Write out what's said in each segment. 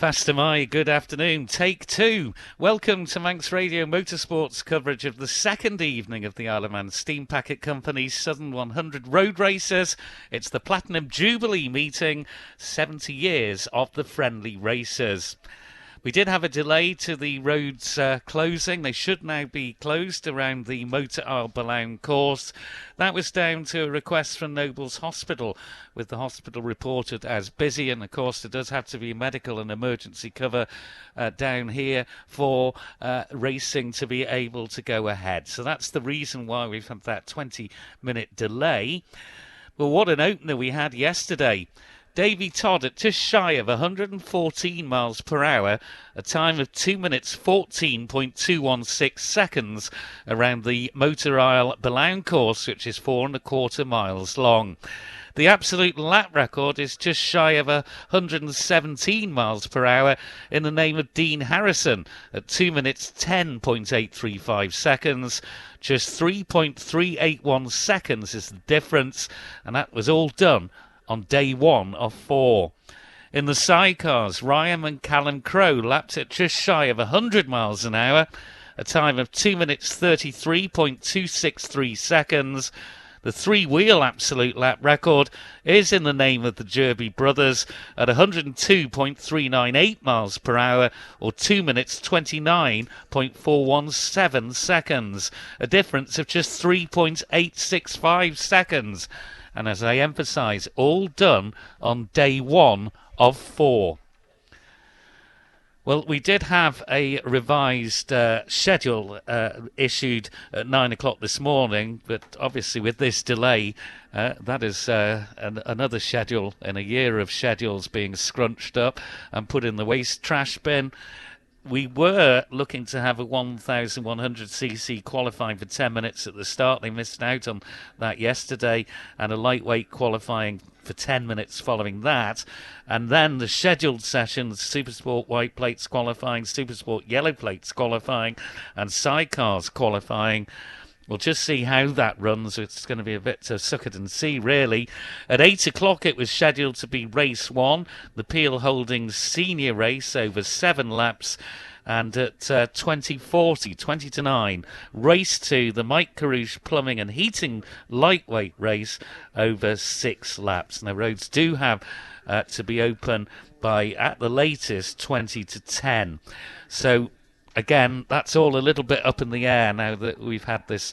Faster my good afternoon. Take two. Welcome to Manx Radio Motorsports coverage of the second evening of the Isle of Man Steam Packet Company's Southern 100 Road Races. It's the Platinum Jubilee meeting, 70 years of the friendly racers. We did have a delay to the roads closing. They should now be closed around the Motor Isle Balaun course. That was down to a request from Nobles Hospital, with the hospital reported as busy. And of course, there does have to be medical and emergency cover down here for racing to be able to go ahead. So that's the reason why we've had that 20-minute delay. Well, what an opener we had yesterday. Davy Todd at just shy of 114 miles per hour, a time of 2 minutes 14.216 seconds around the Motor Isle Balaun course, which is 4.25 miles long. The absolute lap record is just shy of 117 miles per hour in the name of Dean Harrison at 2 minutes 10.835 seconds. Just 3.381 seconds is the difference, and that was all done on day one of 4. In the sidecars, Ryan and Callum Crowe lapped at just shy of 100 miles an hour, a time of 2 minutes 33.263 seconds. The three-wheel absolute lap record is in the name of the Jerby brothers at 102.398 miles per hour, or 2 minutes 29.417 seconds, a difference of just 3.865 seconds. And as I emphasise, all done on day one of 4. Well, we did have a revised schedule issued at 9 o'clock this morning, but obviously with this delay, that is another schedule in a year of schedules being scrunched up and put in the waste trash bin. We were looking to have a 1,100cc qualifying for 10 minutes at the start. They missed out on that yesterday, and a lightweight qualifying for 10 minutes following that. And then the scheduled sessions, Supersport white plates qualifying, Supersport yellow plates qualifying, and sidecars qualifying. We'll just see how that runs. It's going to be a bit to suck it and see, really. At 8 o'clock, it was scheduled to be race 1, the Peel Holdings senior race over 7 laps. And at 20:40, 20 to 9, race 2, the Mike Carouche Plumbing and Heating lightweight race over 6 laps. Now, roads do have to be open by, at the latest, 20 to 10. So, again, that's all a little bit up in the air now that we've had this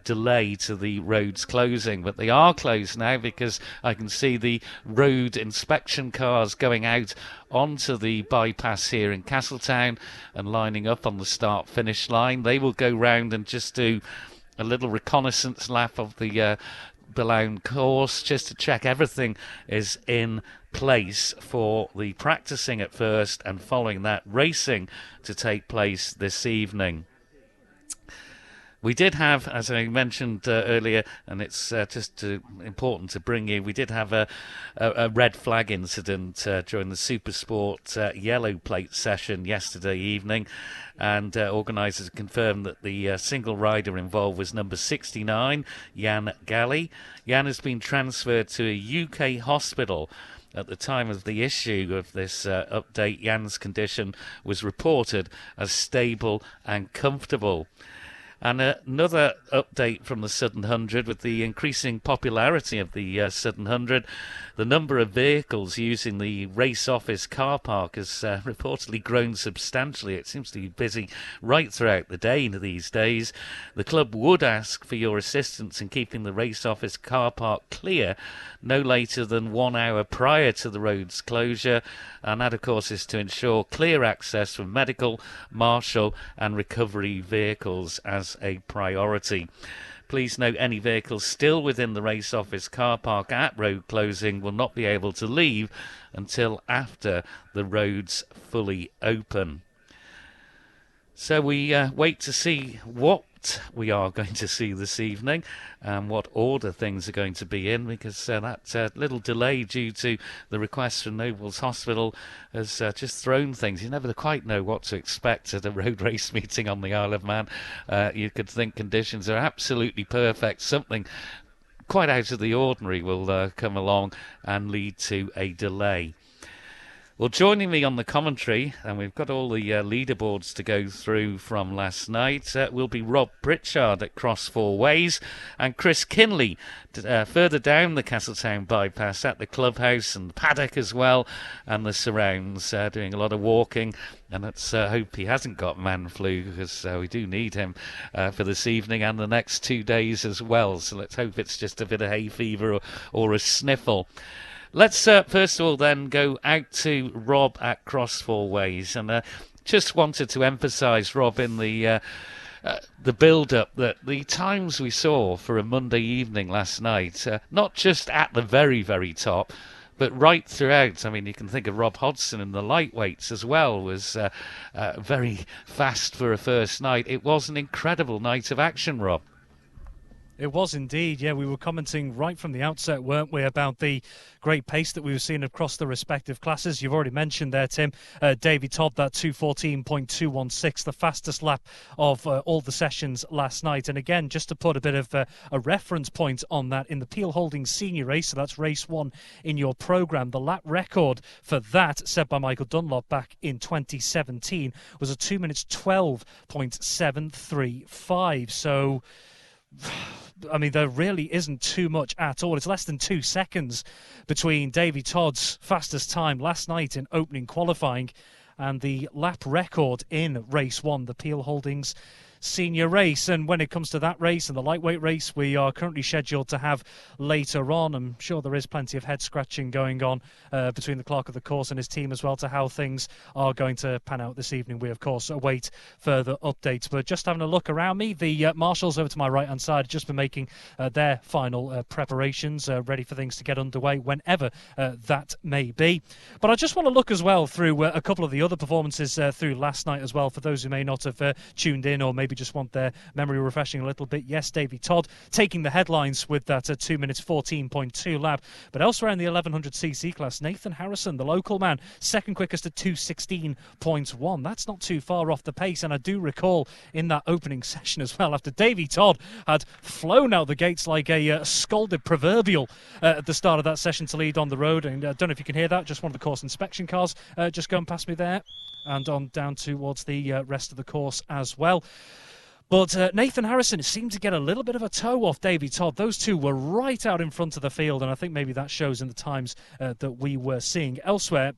delay to the roads closing. But they are closed now because I can see the road inspection cars going out onto the bypass here in Castletown and lining up on the start-finish line. They will go round and just do a little reconnaissance lap of the Balaun course just to check everything is in place for the practicing at first, and following that racing to take place this evening. We did have, as I mentioned earlier, and it's just important to bring you, we did have a red flag incident during the Supersport yellow plate session yesterday evening, and organisers confirmed that the single rider involved was number 69, Jan Galley. Jan has been transferred to a UK hospital. At the time of the issue of this update, Jan's condition was reported as stable and comfortable. And another update from the Southern 100, with the increasing popularity of the Southern 100, the number of vehicles using the race office car park has reportedly grown substantially. It seems to be busy right throughout the day these days. The club would ask for your assistance in keeping the race office car park clear no later than 1 hour prior to the road's closure, and that of course is to ensure clear access for medical, marshal and recovery vehicles as a priority. Please note, any vehicles still within the race office car park at road closing will not be able to leave until after the roads fully open. So we wait to see what we are going to see this evening and what order things are going to be in, because that little delay due to the request from Nobles Hospital has just thrown things. You never quite know what to expect at a road race meeting on the Isle of Man. You could think conditions are absolutely perfect. Something quite out of the ordinary will come along and lead to a delay. Well, joining me on the commentary, and we've got all the leaderboards to go through from last night, will be Rob Pritchard at Cross Four Ways and Chris Kinley further down the Castletown bypass at the clubhouse and the paddock as well, and the surrounds, doing a lot of walking. And let's hope he hasn't got man flu, because we do need him for this evening and the next 2 days as well. So let's hope it's just a bit of hay fever or a sniffle. Let's first of all then go out to Rob at Cross Four Ways, and just wanted to emphasise, Rob, in the build-up, that the times we saw for a Monday evening last night, not just at the very, very top, but right throughout. I mean, you can think of Rob Hodgson in the lightweights as well, was very fast for a first night. It was an incredible night of action, Rob. It was indeed, yeah. We were commenting right from the outset, weren't we, about the great pace that we were seeing across the respective classes. You've already mentioned there, Tim, Davy Todd, that 2:14.216, the fastest lap of all the sessions last night. And again, just to put a bit of a reference point on that, in the Peel Holdings senior race, so that's race 1 in your programme, the lap record for that, set by Michael Dunlop back in 2017, was a 2 minutes 12.735. So, I mean, there really isn't too much at all. It's less than 2 seconds between Davy Todd's fastest time last night in opening qualifying and the lap record in race 1, the Peel Holdings senior race. And when it comes to that race and the lightweight race we are currently scheduled to have later on, I'm sure there is plenty of head scratching going on between the clerk of the course and his team as well to how things are going to pan out this evening. We of course await further updates, but just having a look around me, the marshals over to my right hand side have just been making their final preparations, ready for things to get underway whenever that may be. But I just want to look as well through a couple of the other performances through last night as well, for those who may not have tuned in or maybe just want their memory refreshing a little bit. Yes, Davy Todd taking the headlines with that 2 minutes 14.2 lap, but elsewhere in the 1100cc class, Nathan Harrison, the local man, second quickest at 2:16.1. That's not too far off the pace, and I do recall in that opening session as well, after Davy Todd had flown out the gates like a scalded proverbial at the start of that session to lead on the road, and I don't know if you can hear that, just one of the course inspection cars just going past me there, and on down towards the rest of the course as well. But Nathan Harrison seemed to get a little bit of a toe off Davy Todd. Those two were right out in front of the field, and I think maybe that shows in the times that we were seeing elsewhere.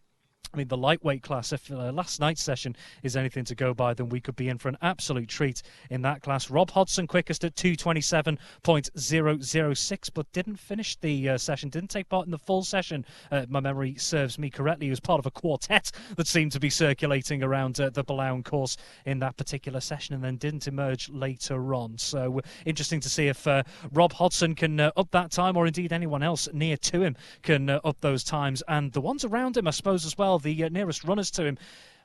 I mean, the lightweight class, if last night's session is anything to go by, then we could be in for an absolute treat in that class. Rob Hodgson quickest at 2:27.006, but didn't finish the session, didn't take part in the full session. My memory serves me correctly. He was part of a quartet that seemed to be circulating around the Blount course in that particular session, and then didn't emerge later on. So interesting to see if Rob Hodgson can up that time, or indeed anyone else near to him can up those times. And the ones around him, I suppose, as well, the nearest runners to him,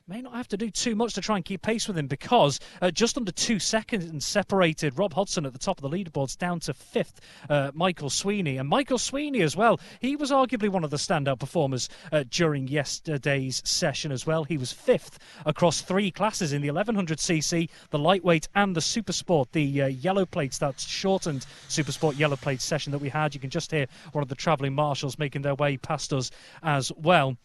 may not have to do too much to try and keep pace with him, because just under 2 seconds separated Rob Hodgson at the top of the leaderboards down to 5th, Michael Sweeney. And Michael Sweeney as well, he was arguably one of the standout performers during yesterday's session as well. He was 5th across 3 classes in the 1100cc, the lightweight and the Supersport, the yellow plates, that shortened Supersport yellow plate session that we had. You can just hear one of the travelling marshals making their way past us as well.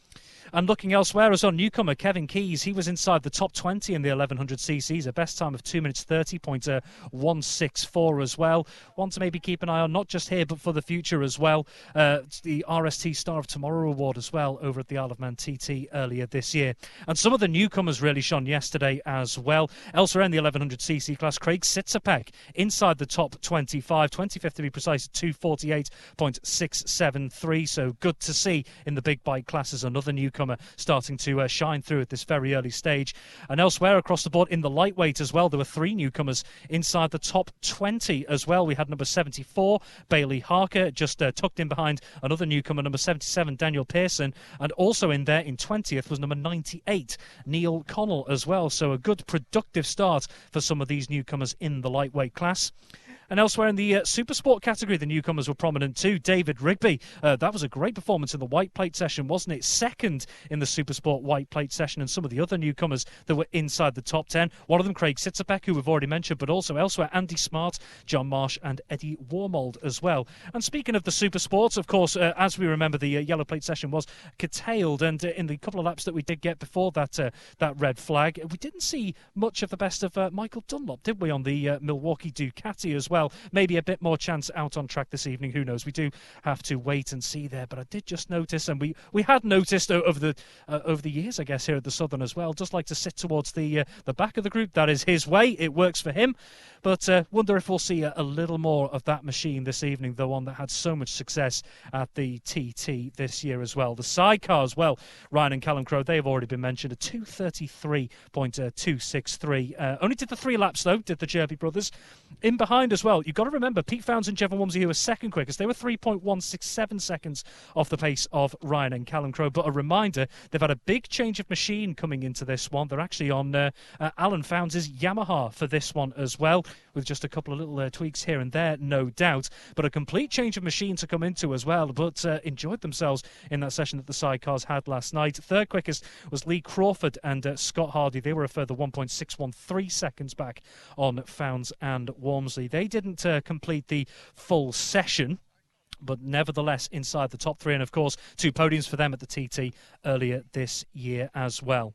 And looking elsewhere, as on newcomer Kevin Keys, he was inside the top 20 in the 1100cc's, a best time of 2 minutes 30.164 as well. One to maybe keep an eye on, not just here but for the future as well. The RST Star of Tomorrow Award as well over at the Isle of Man TT earlier this year. And some of the newcomers really shone yesterday as well. Elsewhere in the 1100cc class, Craig Sitzapek inside the top 25, 25th to be precise, at 2:48.673. So good to see in the big bike classes another newcomer starting to shine through at this very early stage. And elsewhere across the board in the lightweight as well, there were 3 newcomers inside the top 20 as well. We had number 74, Bailey Harker, just tucked in behind another newcomer, number 77, Daniel Pearson, and also in there in 20th was number 98, Neil Connell as well. So a good productive start for some of these newcomers in the lightweight class. And elsewhere in the Supersport category, the newcomers were prominent too. David Rigby, that was a great performance in the white plate session, wasn't it? Second in the Supersport white plate session, and some of the other newcomers that were inside the top 10. One of them, Craig Sitzerbeck, who we've already mentioned, but also elsewhere, Andy Smart, John Marsh and Eddie Warmold as well. And speaking of the Supersports, of course, as we remember, the yellow plate session was curtailed, and in the couple of laps that we did get before that red flag, we didn't see much of the best of Michael Dunlop, did we, on the Milwaukee Ducati as well? Maybe a bit more chance out on track this evening. Who knows? We do have to wait and see there. But I did just notice, and we had noticed over the years, I guess, here at the Southern as well, just like to sit towards the back of the group. That is his way. It works for him. But wonder if we'll see a little more of that machine this evening, the one that had so much success at the TT this year as well. The sidecars, well, Ryan and Callum Crowe, they have already been mentioned, a 2:33.263. Only did the 3 laps, though, did the Jerby brothers. In behind as well, you've got to remember, Pete Founds and Jevon Wumsey, who were second quickest, they were 3.167 seconds off the pace of Ryan and Callum Crowe. But a reminder, they've had a big change of machine coming into this one. They're actually on Alan Founds' Yamaha for this one as well, with just a couple of little tweaks here and there, no doubt. But a complete change of machine to come into as well. But enjoyed themselves in that session that the sidecars had last night. Third quickest was Lee Crawford and Scott Hardy. They were a further 1.613 seconds back on Founds and Walmsley. They didn't complete the full session, but nevertheless inside the top 3. And, of course, 2 podiums for them at the TT earlier this year as well.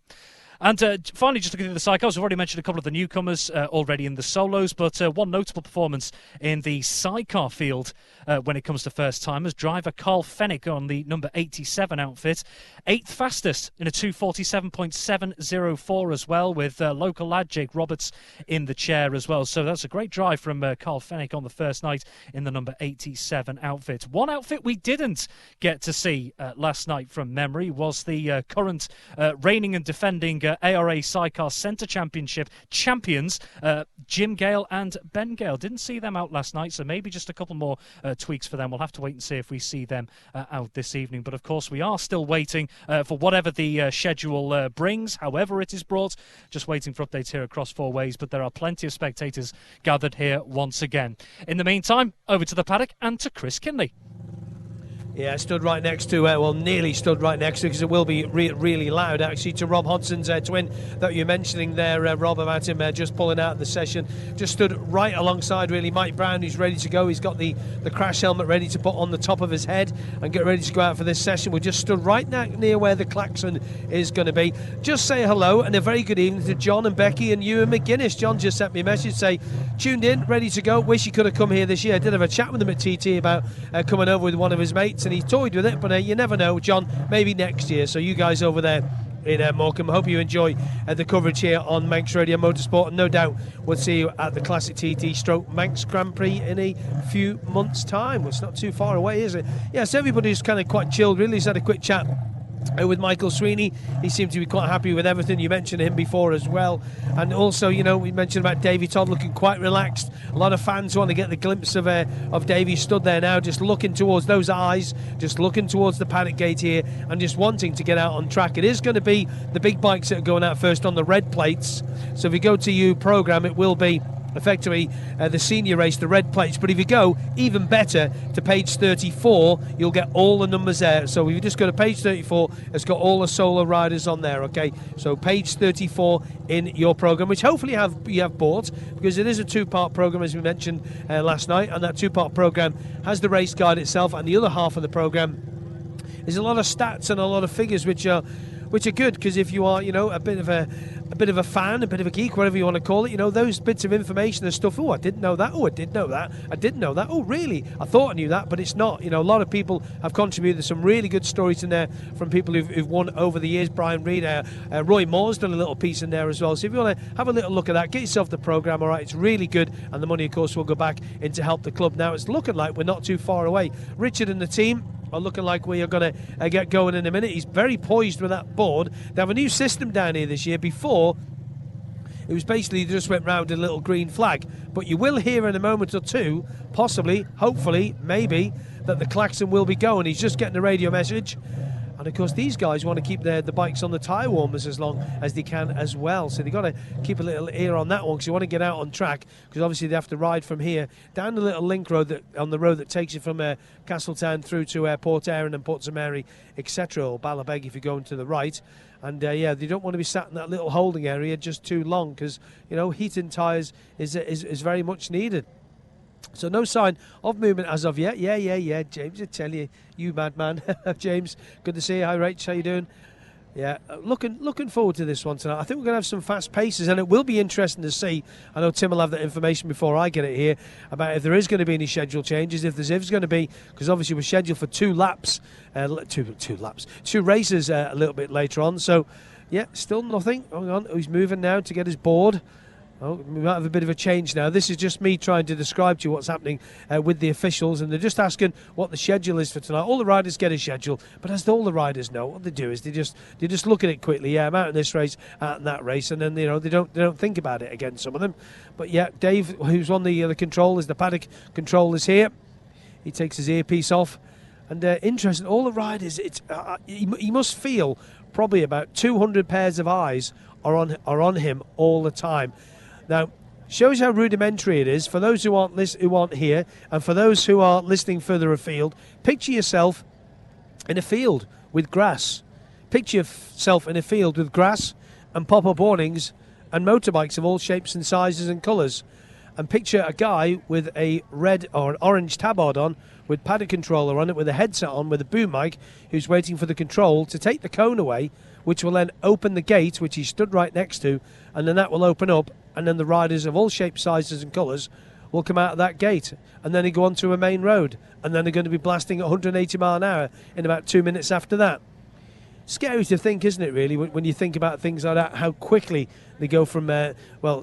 And finally, just looking at the sidecars, we've already mentioned a couple of the newcomers already in the solos, but one notable performance in the sidecar field when it comes to first-timers. Driver Carl Fennick on the number 87 outfit. 8th fastest in a 2:47.704 as well, with local lad Jake Roberts in the chair as well. So that's a great drive from Carl Fennick on the first night in the number 87 outfit. One outfit we didn't get to see last night from memory was the current reigning and defending ARA Sidecar Centre Championship champions, Jim Gale and Ben Gale. Didn't see them out last night, so maybe just a couple more tweaks for them. We'll have to wait and see if we see them out this evening. But of course, we are still waiting for whatever the schedule brings, however it is brought. Just waiting for updates here across 4 ways, but there are plenty of spectators gathered here once again. In the meantime, over to the paddock and to Chris Kinley. Yeah, stood right next to, nearly stood right next to, because it will be really loud, actually, to Rob Hodson's twin that you're mentioning there, Rob, about him just pulling out of the session. Just stood right alongside, really, Mike Brown, who's ready to go. He's got the crash helmet ready to put on the top of his head and get ready to go out for this session. We just stood right near where the klaxon is going to be. Just say hello and a very good evening to John and Becky and Ewan McGuinness. John just sent me a message, say, tuned in, ready to go. Wish he could have come here this year. I did have a chat with him at TT about coming over with one of his mates, and he toyed with it, but you never know, John, maybe next year. So you guys over there in Morecambe, I hope you enjoy the coverage here on Manx Radio Motorsport, and no doubt we'll see you at the Classic TT Stroke Manx Grand Prix in a few months' time. Well, it's not too far away, is it? Yes, everybody's kind of quite chilled, really. He's had a quick chat with Michael Sweeney. He seemed to be quite happy with everything. You mentioned him before as well, and also, you know, we mentioned about Davy Todd looking quite relaxed. A lot of fans want to get the glimpse of Davy stood there now, just looking towards those eyes, just looking towards the paddock gate here, and just wanting to get out on track. It is going to be the big bikes that are going out first on the red plates, so if you go to your programme, it will be effectively the senior race, the red plates. But if you go even better to page 34, you'll get all the numbers there. So if you just go to page 34, it's got all the solo riders on there. Okay, so page 34 in your program, which hopefully you have bought, because it is a 2-part program, as we mentioned last night, and that 2-part program has the race guide itself, and the other half of the program is a lot of stats and a lot of figures, which are good, because if you are, you know, a bit of a fan, a bit of a geek, whatever you want to call it, you know, those bits of information and stuff. Oh, I didn't know that. Oh, I did know that. I didn't know that. Oh, really? I thought I knew that, but it's not. You know, a lot of people have contributed some really good stories in there from people who've won over the years. Brian Reid, Roy Moore's done a little piece in there as well. So if you want to have a little look at that, get yourself the programme. All right, it's really good, and the money, of course, will go back in to help the club. Now it's looking like we're not too far away. Richard and the team are looking like we are going to get going in a minute. He's very poised with that board. They have a new system down here this year. Before, it was basically just went round a little green flag. But you will hear in a moment or two, possibly, hopefully, maybe, that the klaxon will be going. He's just getting a radio message. And of course, these guys want to keep the bikes on the tyre warmers as long as they can as well. So they've got to keep a little ear on that one, because you want to get out on track, because obviously they have to ride from here down the little link road on the road that takes you from Castletown through to Port Erin and Port St Mary, etc., or Ballabeg if you're going to the right. And they don't want to be sat in that little holding area just too long, because heating tyres is very much needed. So no sign of movement as of yet. Yeah, James, I tell you, you madman. James, good to see you. Hi, Rach, how you doing? Yeah, looking forward to this one tonight. I think we're going to have some fast paces, and it will be interesting to see. I know Tim will have that information before I get it here, about if there is going to be any schedule changes, if there's going to be, because obviously we're scheduled for two races a little bit later on. So, yeah, still nothing. Hang on, he's moving now to get his board. Oh, we might have a bit of a change now. This is just me trying to describe to you what's happening with the officials, and they're just asking what the schedule is for tonight. All the riders get a schedule, but as all the riders know, what they do is they just look at it quickly. Yeah, I'm out in this race, out in that race, and then they don't think about it again. Some of them, but yeah, Dave, who's on the controllers, the paddock controllers here, he takes his earpiece off, and interesting. All the riders, he must feel probably about 200 pairs of eyes are on him all the time. Now, shows how rudimentary it is for those who aren't here, and for those who are listening further afield. Picture yourself in a field with grass. Picture yourself in a field with grass and pop-up awnings and motorbikes of all shapes and sizes and colours. And picture a guy with a red or an orange tabard on, with paddock controller on it, with a headset on, with a boom mic, who's waiting for the control to take the cone away, which will then open the gate, which he stood right next to, and then that will open up, and then the riders of all shapes, sizes and colours will come out of that gate, and then they go onto a main road, and then they're going to be blasting at 180 mile an hour in about 2 minutes after that. Scary to think, isn't it, really, when you think about things like that, how quickly they go from,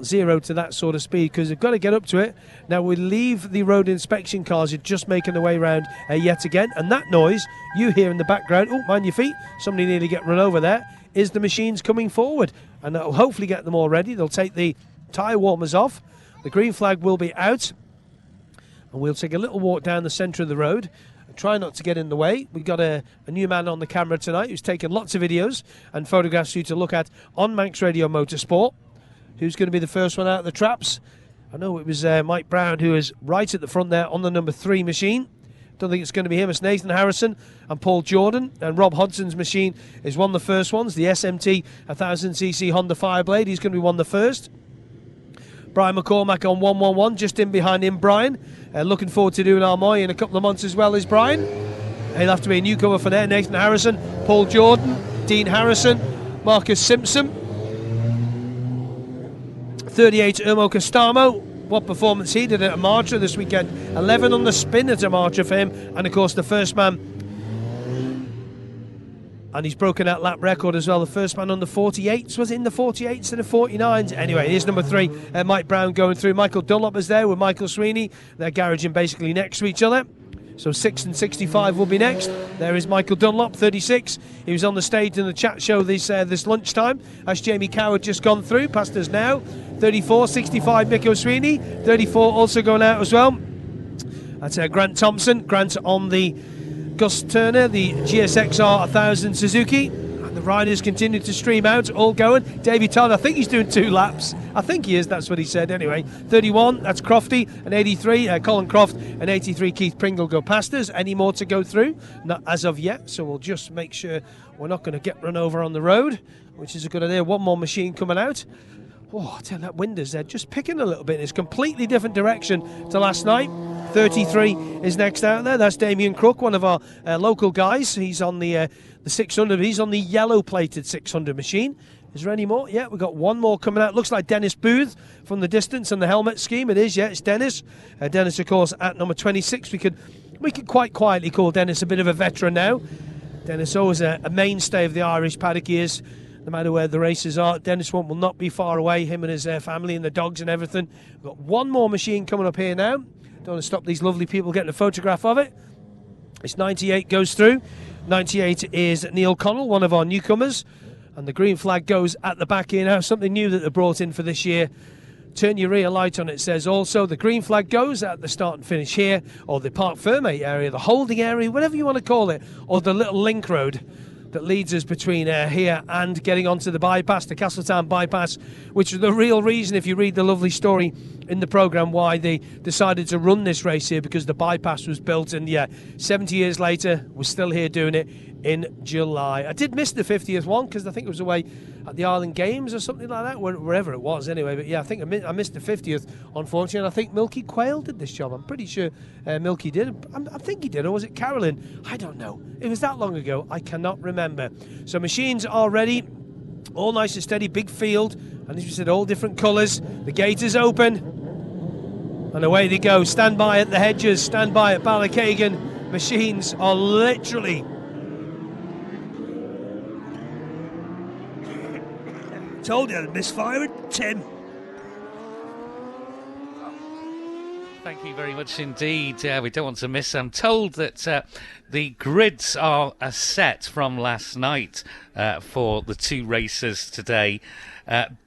zero to that sort of speed, because they've got to get up to it. Now, we leave the road inspection cars, are just making their way around yet again, and that noise you hear in the background, oh, mind your feet, somebody nearly get run over there, is the machines coming forward, and that'll hopefully get them all ready. They'll take the tyre warmers off, the green flag will be out, and we'll take a little walk down the centre of the road. Try not to get in the way. We've got a new man on the camera tonight who's taken lots of videos and photographs for you to look at on Manx Radio Motorsport. Who's going to be the first one out of the traps? I know it was Mike Brown, who is right at the front there on the number 3 machine. Don't think it's going to be him. It's Nathan Harrison and Paul Jordan. And Rob Hodson's machine is one of the first ones, the SMT 1000cc Honda Fireblade. He's going to be one of the first. Brian McCormack on 111, just in behind him, Brian. Looking forward to doing Armoy in a couple of months as well as Brian. He'll have to be a newcomer for there. Nathan Harrison, Paul Jordan, Dean Harrison, Marcus Simpson. 38 Ermo Costamo. What performance he did at Amartra this weekend. 11 on the spin at Amartra for him. And of course the first man. And he's broken that lap record as well. The first man on the 48s. Was it in the 48s and the 49s? Anyway, here's number 3. Mike Brown going through. Michael Dunlop is there with Michael Sweeney. They're garaging basically next to each other. So 6 and 65 will be next. There is Michael Dunlop, 36. He was on the stage in the chat show this lunchtime. That's Jamie Coward just gone through, past us now. 34, 65, Mick Sweeney. 34 also going out as well. That's Grant Thompson. Grant on the Gus Turner, the GSXR 1000 Suzuki. And the riders continue to stream out, all going. Davey Todd, I think he's doing 2 laps. I think he is, that's what he said anyway. 31, that's Crofty, and 83, Colin Croft, and 83, Keith Pringle go past us. Any more to go through? Not as of yet, so we'll just make sure we're not going to get run over on the road, which is a good idea. One more machine coming out. Oh, I tell you, that wind is there, just picking a little bit. It's completely different direction to last night. 33 is next out there. That's Damien Crook, one of our local guys. He's on the 600. He's on the yellow-plated 600 machine. Is there any more? Yeah, we've got one more coming out. Looks like Dennis Booth from the distance and the helmet scheme. It is, yeah, it's Dennis. Dennis, of course, at number 26. We could quite quietly call Dennis a bit of a veteran now. Dennis always a mainstay of the Irish paddock. He is, no matter where the races are. Dennis will not be far away, him and his family and the dogs and everything. We've got one more machine coming up here now. Don't want to stop these lovely people getting a photograph of it. It's 98 goes through. 98 is Neil Connell, one of our newcomers. And the green flag goes at the back here now. Something new that they brought in for this year. Turn your rear light on, it says also. The green flag goes at the start and finish here, or the Parc Fermé area, the holding area, whatever you want to call it, or the little link road. that leads us between here and getting onto the bypass, the Castletown bypass, which is the real reason, if you read the lovely story in the programme, why they decided to run this race here, because the bypass was built, and 70 years later we're still here doing it in July. I did miss the 50th one because I think it was away at the Island Games or something like that, wherever it was anyway. But I think I missed the 50th, unfortunately. I think Milky Quayle did this job. I'm pretty sure Milky did. I think he did, or was it Carolyn? I don't know. It was that long ago, I cannot remember. So machines are ready, all nice and steady, big field, and as we said, all different colours. The gate is open, and away they go. Stand by at the Hedges, stand by at Ballackagan. Machines are literally... Told you I'd misfire it, Tim. Thank you very much indeed. We don't want to miss. I'm told that the grids are set from last night for the two races today,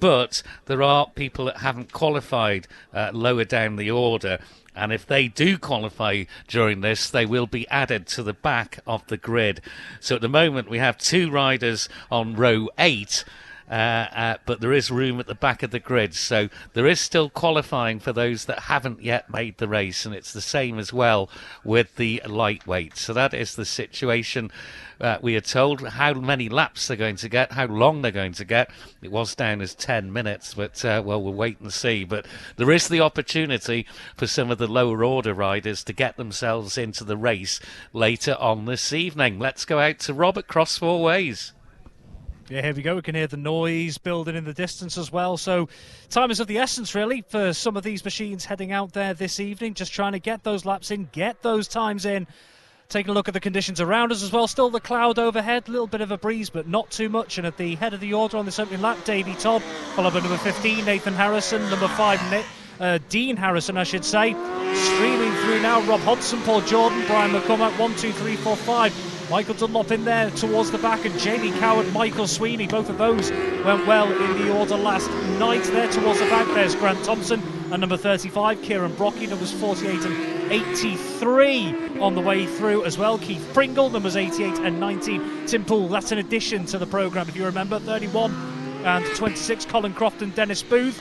but there are people that haven't qualified lower down the order. And if they do qualify during this, they will be added to the back of the grid. So at the moment, we have two riders on row 8, but there is room at the back of the grid. So there is still qualifying for those that haven't yet made the race. And it's the same as well with the lightweight. So that is the situation. We are told how many laps they're going to get, how long they're going to get. It was down as 10 minutes, but, we'll wait and see. But there is the opportunity for some of the lower order riders to get themselves into the race later on this evening. Let's go out to Rob at Cross Four Ways. Yeah, here we go. We can hear the noise building in the distance as well. So time is of the essence, really, for some of these machines heading out there this evening, just trying to get those laps in, get those times in. Taking a look at the conditions around us as well. Still the cloud overhead, a little bit of a breeze, but not too much. And at the head of the order on this opening lap, Davey Todd, followed by number 15, Nathan Harrison, number 5, Dean Harrison, I should say. Streaming through now, Rob Hodgson, Paul Jordan, Brian McCormack, 1, 2, 3, 4, 5. Michael Dunlop in there towards the back, and Jamie Coward, Michael Sweeney. Both of those went well in the order last night. There towards the back, there's Grant Thompson and number 35, Kieran Brocky, numbers 48 and 83 on the way through as well. Keith Pringle, numbers 88 and 19. Tim Poole, that's an addition to the programme, if you remember. 31 and 26, Colin Croft and Dennis Booth,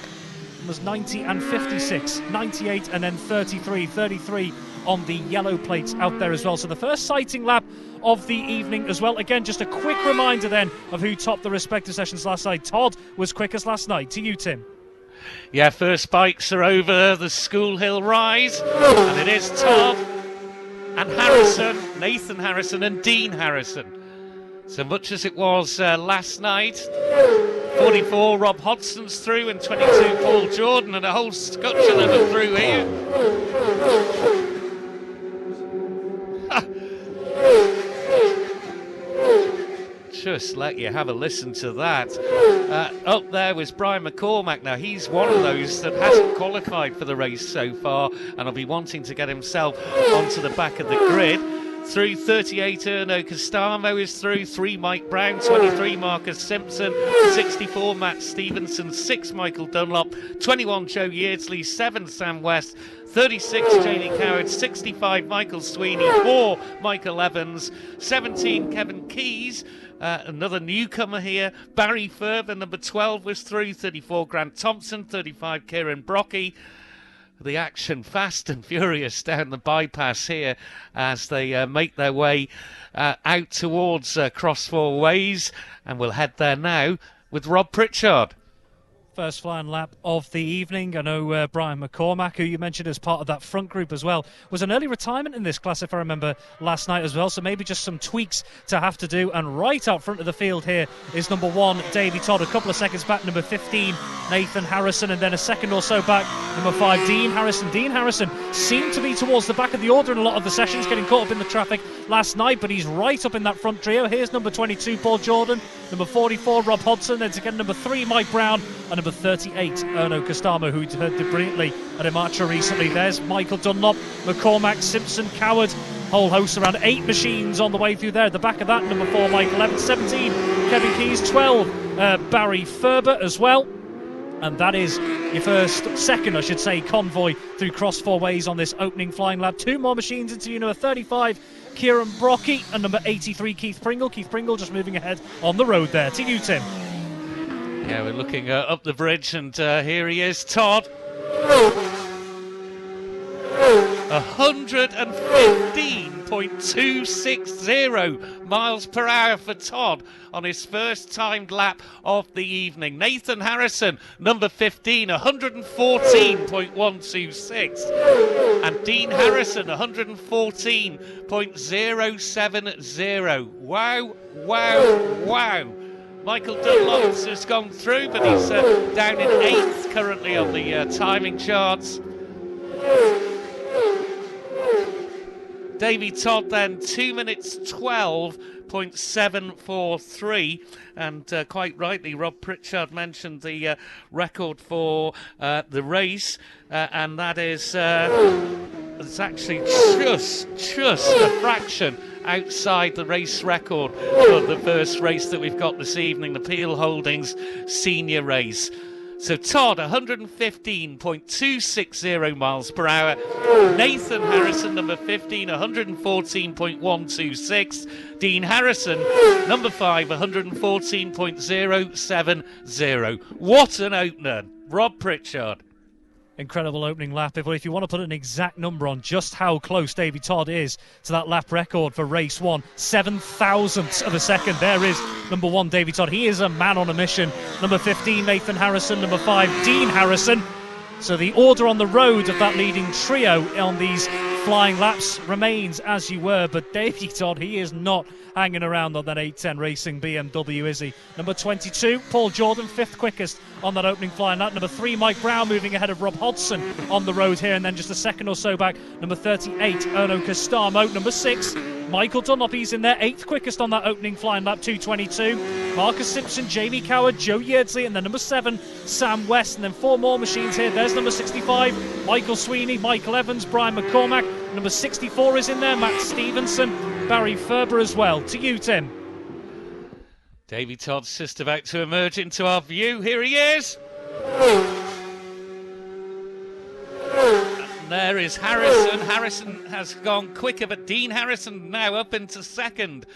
numbers 90 and 56. 98 and then 33 on the yellow plates out there as well. So the first sighting lap of the evening as well. Again, just a quick reminder then of who topped the respective sessions last night. Todd was quickest last night. To you, Tim. Yeah, first bikes are over the School Hill Rise, and it is Todd and Harrison, Nathan Harrison and Dean Harrison. So much as it was last night, 44 Rob Hodgson's through and 22 Paul Jordan, and a whole scutcheon of them through here. Just let you have a listen to that. Up there was Brian McCormack. Now, he's one of those that hasn't qualified for the race so far, and will be wanting to get himself onto the back of the grid. Through 38, Erno Costamo is through. 3, Mike Brown. 23, Marcus Simpson. 64, Matt Stevenson. 6, Michael Dunlop. 21, Joe Yeardsley. 7, Sam West. 36, Janie Coward. 65, Michael Sweeney. 4, Michael Evans. 17, Kevin Keys. Another newcomer here. Barry Furber, number 12, was through. 34, Grant Thompson. 35, Kieran Brocky. The action fast and furious down the bypass here as they make their way out towards Cross Four Ways, and we'll head there now with Rob Pritchard. First flying lap of the evening. I know Brian McCormack, who you mentioned as part of that front group as well, was an early retirement in this class, if I remember, last night as well. So maybe just some tweaks to have to do. And right out front of the field here is number 1, Davey Todd. A couple of seconds back, number 15, Nathan Harrison. And then a second or so back, number 5, Dean Harrison. Dean Harrison seemed to be towards the back of the order in a lot of the sessions, getting caught up in the traffic last night, but he's right up in that front trio. Here's number 22, Paul Jordan. Number 44, Rob Hodgson. Then again, number 3, Mike Brown. And number 38, Erno Costamo, who did brilliantly at Imacha recently. There's Michael Dunlop, McCormack, Simpson, Coward. Whole host, around 8 machines on the way through there. At the back of that, number 4, Michael Evans. 17, Kevin Keys. 12, Barry Furber as well. And that is your second, convoy through Cross Four Ways on this opening flying lap. 2 more machines into number 35, Kieran Brocky, and number 83, Keith Pringle. Keith Pringle just moving ahead on the road there. To you, Tim. Yeah, we're looking up the bridge, and here he is, Todd. 115.260 miles per hour for Todd on his first timed lap of the evening. Nathan Harrison, number 15, 114.126. And Dean Harrison, 114.070. Wow, wow, wow. Michael Dunlop has gone through, but he's down in 8th currently on the timing charts. Davy Todd then 2 minutes 12.743, and quite rightly Rob Pritchard mentioned the record for the race, and that is it's actually just a fraction outside the race record for the first race that we've got this evening, the Peel Holdings senior race. So Todd, 115.260 miles per hour. Nathan Harrison, number 15, 114.126. Dean Harrison, number 5, 114.070. What an opener. Rob Pritchard. Incredible opening lap. If you want to put an exact number on just how close Davy Todd is to that lap record for race 1, 7,000ths of a second. There is number 1, Davy Todd. He is a man on a mission. Number 15, Nathan Harrison. Number 5, Dean Harrison. So the order on the road of that leading trio on these flying laps remains as you were, but Davy Todd, he is not hanging around on that 810 Racing BMW, is he? Number 22, Paul Jordan, 5th quickest on that opening flying lap. Number 3, Mike Brown, moving ahead of Rob Hodgson on the road here, and then just a second or so back, number 38, Erno Costamo. Number 6, Michael Dunlop, he's in there, 8th quickest on that opening flying lap, 2:22. Marcus Simpson, Jamie Coward, Joe Yeardsley, and then number 7, Sam West, and then 4 more machines here. There's number 65, Michael Sweeney, Michael Evans, Brian McCormack. Number 64 is in there, Matt Stevenson, Barry Ferber as well. To you, Tim. Davy Todd's just about to emerge into our view. Here he is. And there is Harrison. Harrison has gone quicker, but Dean Harrison now up into second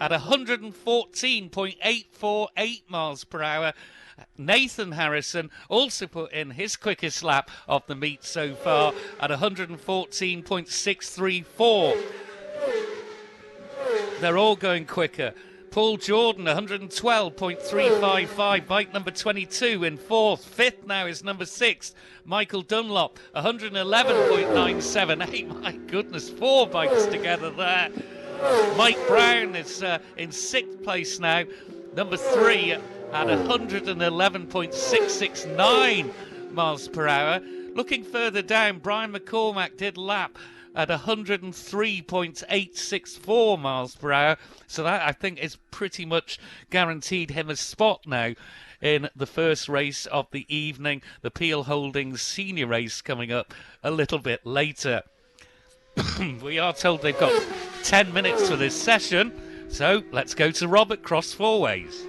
at 114.848 miles per hour. Nathan Harrison also put in his quickest lap of the meet so far at 114.634. They're all going quicker. Paul Jordan, 112.355, bike number 22 in 4th. 5th now is number 6, Michael Dunlop, 111.978. My goodness, 4 bikes together there. Mike Brown is in 6th place now, number 3 at 111.669 miles per hour. Looking further down, Brian McCormack did lap at 103.864 miles per hour. So that, I think, is pretty much guaranteed him a spot now in the first race of the evening, the Peel Holdings senior race coming up a little bit later. We are told they've got 10 minutes for this session, so let's go to Robert Cross Fourways.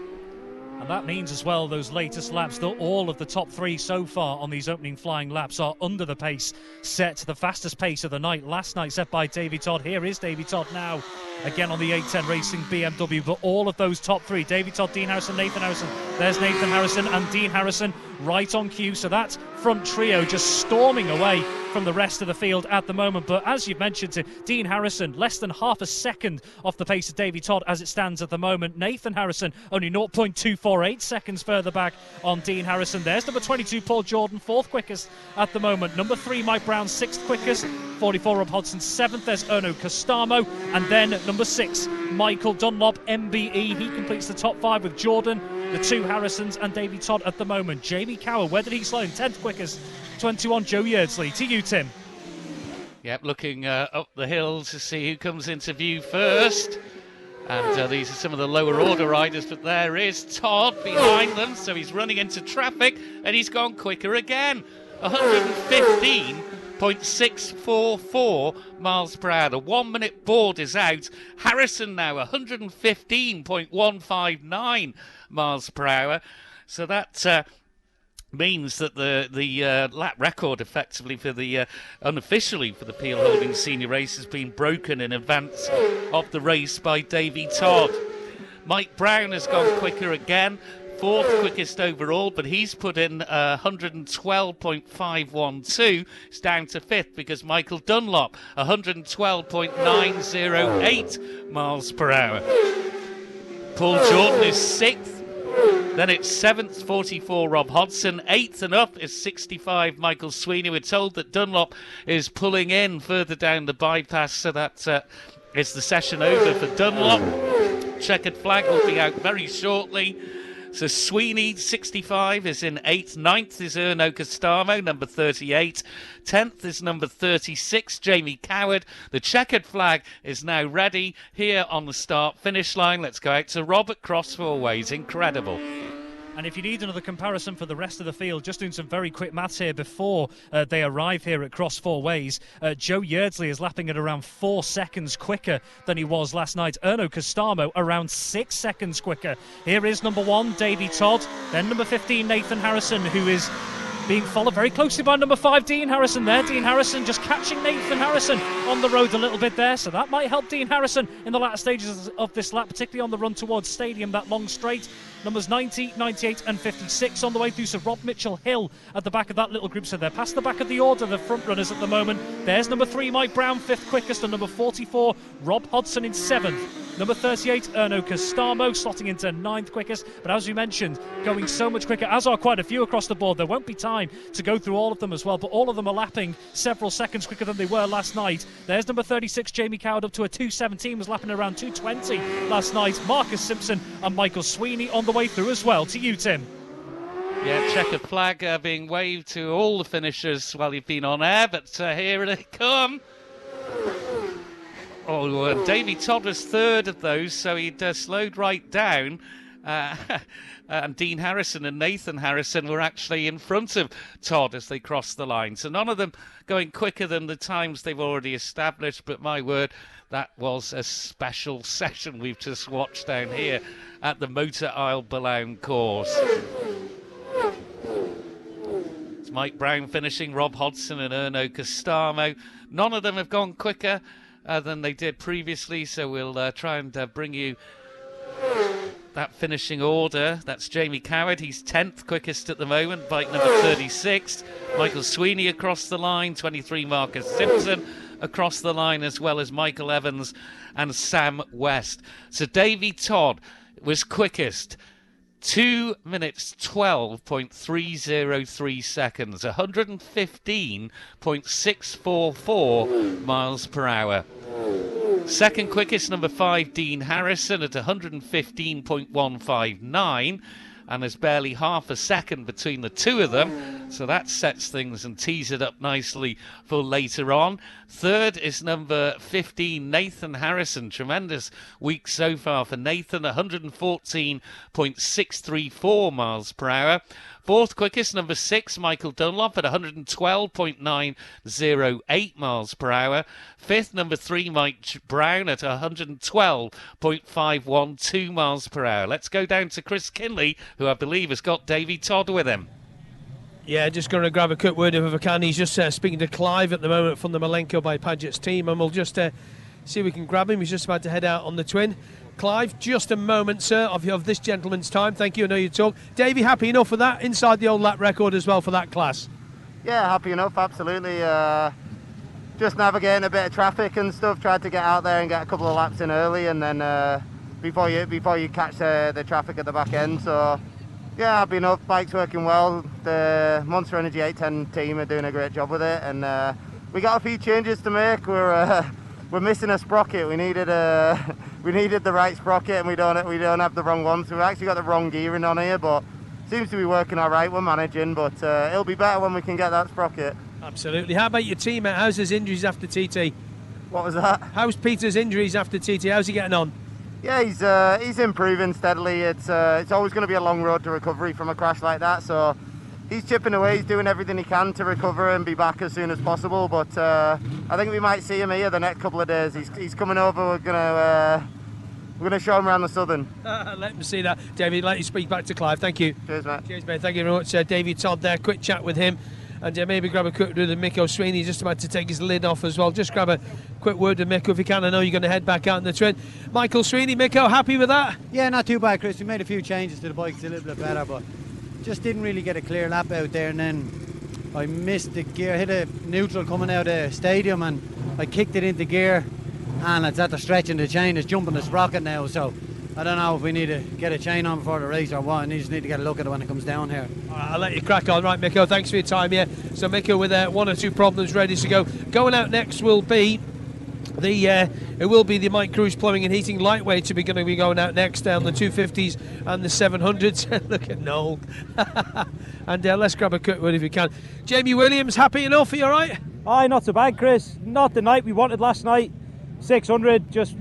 And that means as well, those latest laps, that all of the top 3 so far on these opening flying laps are under the pace set, the fastest pace of the night. Last night set by Davy Todd. Here is Davy Todd now, again on the 810 Racing BMW. But all of those top 3, Davy Todd, Dean Harrison, Nathan Harrison. There's Nathan Harrison and Dean Harrison right on cue. So that front trio just storming away from the rest of the field at the moment. But as you've mentioned, Dean Harrison less than half a second off the pace of Davy Todd as it stands at the moment. Nathan Harrison only 0.248 seconds further back on Dean Harrison. There's number 22, Paul Jordan, 4th quickest at the moment. Number 3, Mike Brown, 6th quickest. 44, Rob Hodgson, 7th. There's Erno Costamo. And then number 6, Michael Dunlop, MBE. He completes the top 5 with Jordan, the 2 Harrisons, and Davy Todd at the moment. Jamie Cower, where did he slow in? 10th quickest. 21, Joe Yeardsley. To you, Tim. Yep, looking up the hill to see who comes into view first. And these are some of the lower order riders, but there is Todd behind them, so he's running into traffic, and he's gone quicker again. 115.644 miles per hour. The 1 minute board is out. Harrison now 115.159 miles per hour. So that means that the lap record effectively for the unofficially for the Peel Holdings senior race has been broken in advance of the race by Davy Todd. Mike Brown has gone quicker again, fourth quickest overall, but he's put in 112.512. It's down to fifth because Michael Dunlop 112.908 miles per hour. Paul Jordan is sixth. Then it's 7th, 44, Rob Hodson. 8th and up is 65, Michael Sweeney. We're told that Dunlop is pulling in further down the bypass, so that is the session over for Dunlop. Checkered flag will be out very shortly. So Sweeney, 65, is in 8th. 9th is Erno Costamo, number 38. 10th is number 36, Jamie Coward. The checkered flag is now ready here on the start-finish line. Let's go out to Robert Cross Four Ways. Incredible. And if you need another comparison for the rest of the field, just doing some very quick maths here before they arrive here at Cross Four Ways, Joe Yeardsley is lapping at around 4 seconds quicker than he was last night. Erno Costamo around 6 seconds quicker. Here is number 1, Davy Todd. Then number 15, Nathan Harrison, who is being followed very closely by number 5, Dean Harrison there. Dean Harrison just catching Nathan Harrison on the road a little bit there, so that might help Dean Harrison in the latter stages of this lap, particularly on the run towards Stadium, that long straight. Numbers 90, 98 and 56 on the way through, so Rob Mitchell-Hill at the back of that little group, so they're past the back of the order, the front runners at the moment. There's number 3, Mike Brown, 5th quickest, and number 44, Rob Hodson in 7th. Number 38, Erno Costamo, slotting into 9th quickest, but as we mentioned, going so much quicker, as are quite a few across the board. There won't be time to go through all of them as well, but all of them are lapping several seconds quicker than they were last night. There's number 36, Jamie Coward, up to a 2:17, was lapping around 2:20 last night. Marcus Simpson and Michael Sweeney on the way through as well. To you, Tim. Yeah, checkered flag being waved to all the finishers while you've been on air, but here they come. Oh, Davy Todd was third of those, so he'd slowed right down. And Dean Harrison and Nathan Harrison were actually in front of Todd as they crossed the line. So none of them going quicker than the times they've already established. But my word, that was a special session we've just watched down here at the Motor Isle Boulogne course. It's Mike Brown finishing, Rob Hodson and Erno Costamo. None of them have gone quicker than they did previously, so we'll try and bring you that finishing order. That's Jamie Coward, he's 10th quickest at the moment, bike number 36. Michael Sweeney across the line, 23 Marcus Simpson across the line, as well as Michael Evans and Sam West. So Davy Todd was quickest, 2 minutes 12.303 seconds, 115.644 miles per hour. Second quickest, number 5, Dean Harrison at 115.159, and there's barely half a second between the two of them, so that sets things and tees it up nicely for later on. Third is number 15, Nathan Harrison. Tremendous week so far for Nathan, 114.634 miles per hour. Fourth quickest, number 6, Michael Dunlop at 112.908 miles per hour. Fifth, number 3, Mike Brown at 112.512 miles per hour. Let's go down to Chris Kinley, who I believe has got Davy Todd with him. Yeah, just going to grab a quick word if I can. He's just speaking to Clive at the moment from the Malenko by Paget's team, and we'll just see if we can grab him. He's just about to head out on the twin. Clive, just a moment, sir, of this gentleman's time. Thank you. I know you talk. Davey, happy enough for that? Inside the old lap record as well for that class? Yeah, happy enough, absolutely. Just navigating a bit of traffic and stuff. Tried to get out there and get a couple of laps in early, and then before you catch the traffic at the back end. So, yeah, happy enough. Bike's working well. The Monster Energy 810 team are doing a great job with it, and we got a few changes to make. We're missing a sprocket. We needed the right sprocket, and we don't have the wrong one. So we've actually got the wrong gearing on here, but seems to be working all right. We're managing, but it'll be better when we can get that sprocket. Absolutely. How about your teammate? How's his injuries after TT? What was that? How's Peter's injuries after TT? How's he getting on? Yeah, he's improving steadily. It's always going to be a long road to recovery from a crash like that. So he's chipping away. He's doing everything he can to recover and be back as soon as possible. But I think we might see him here the next couple of days. He's coming over. We're We're going to show him around the Southern. Let him see that. David, let you speak back to Clive. Thank you. Cheers, mate. Cheers, mate. Thank you very much. David Todd there. Quick chat with him. And maybe grab a quick word with Mick O'Sweeney. Just about to take his lid off as well. Just grab a quick word with Mick if you can. I know you're going to head back out in the twin. Michael Sweeney, Micko, happy with that? Yeah, not too bad, Chris. We made a few changes to the bikes a little bit better, but just didn't really get a clear lap out there. And then I missed the gear, hit a neutral coming out of the stadium, and I kicked it into gear. And it's at the stretch in the chain. It's jumping the sprocket now, so I don't know if we need to get a chain on before the race or what. I just need to get a look at it when it comes down here. All right, I'll let you crack on. Right, Micko, thanks for your time here. So Micko with 1 or 2 problems ready to go. Going out next will be the Mike Cruz Plumbing and Heating Lightweight to be going to be going out next down the 250s and the 700s. Look at Noel. And let's grab a quick word if you can. Jamie Williams, happy enough? Are you all right? Aye, not so bad, Chris. Not the night we wanted last night. 600, just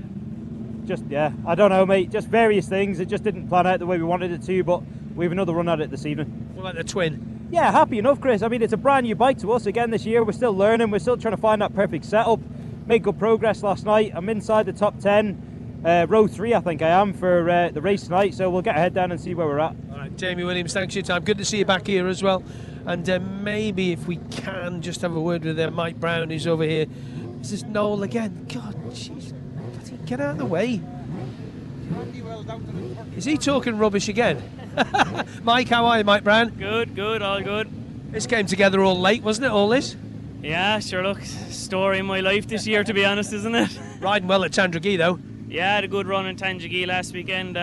yeah, I don't know, mate. Just various things. It just didn't plan out the way we wanted it to, but we have another run at it this evening. What about the twin? Yeah, happy enough, Chris. I mean, it's a brand new bike to us again this year. We're still learning. We're still trying to find that perfect setup. Made good progress last night. I'm inside the top 10, row 3, I think I am, for the race tonight. So we'll get a head down and see where we're at. All right, Jamie Williams, thanks for your time. Good to see you back here as well. And maybe if we can just have a word with Mike Brown, who's over here. This is Noel again. God, jeez. Get out of the way. Is he talking rubbish again? Mike, how are you, Mike Brown? Good, all good. This came together all late, wasn't it, all this? Yeah, sure, look, story in my life this year, to be honest, isn't it? Riding well at Tandragee, though. Yeah, I had a good run in Tandragee last weekend.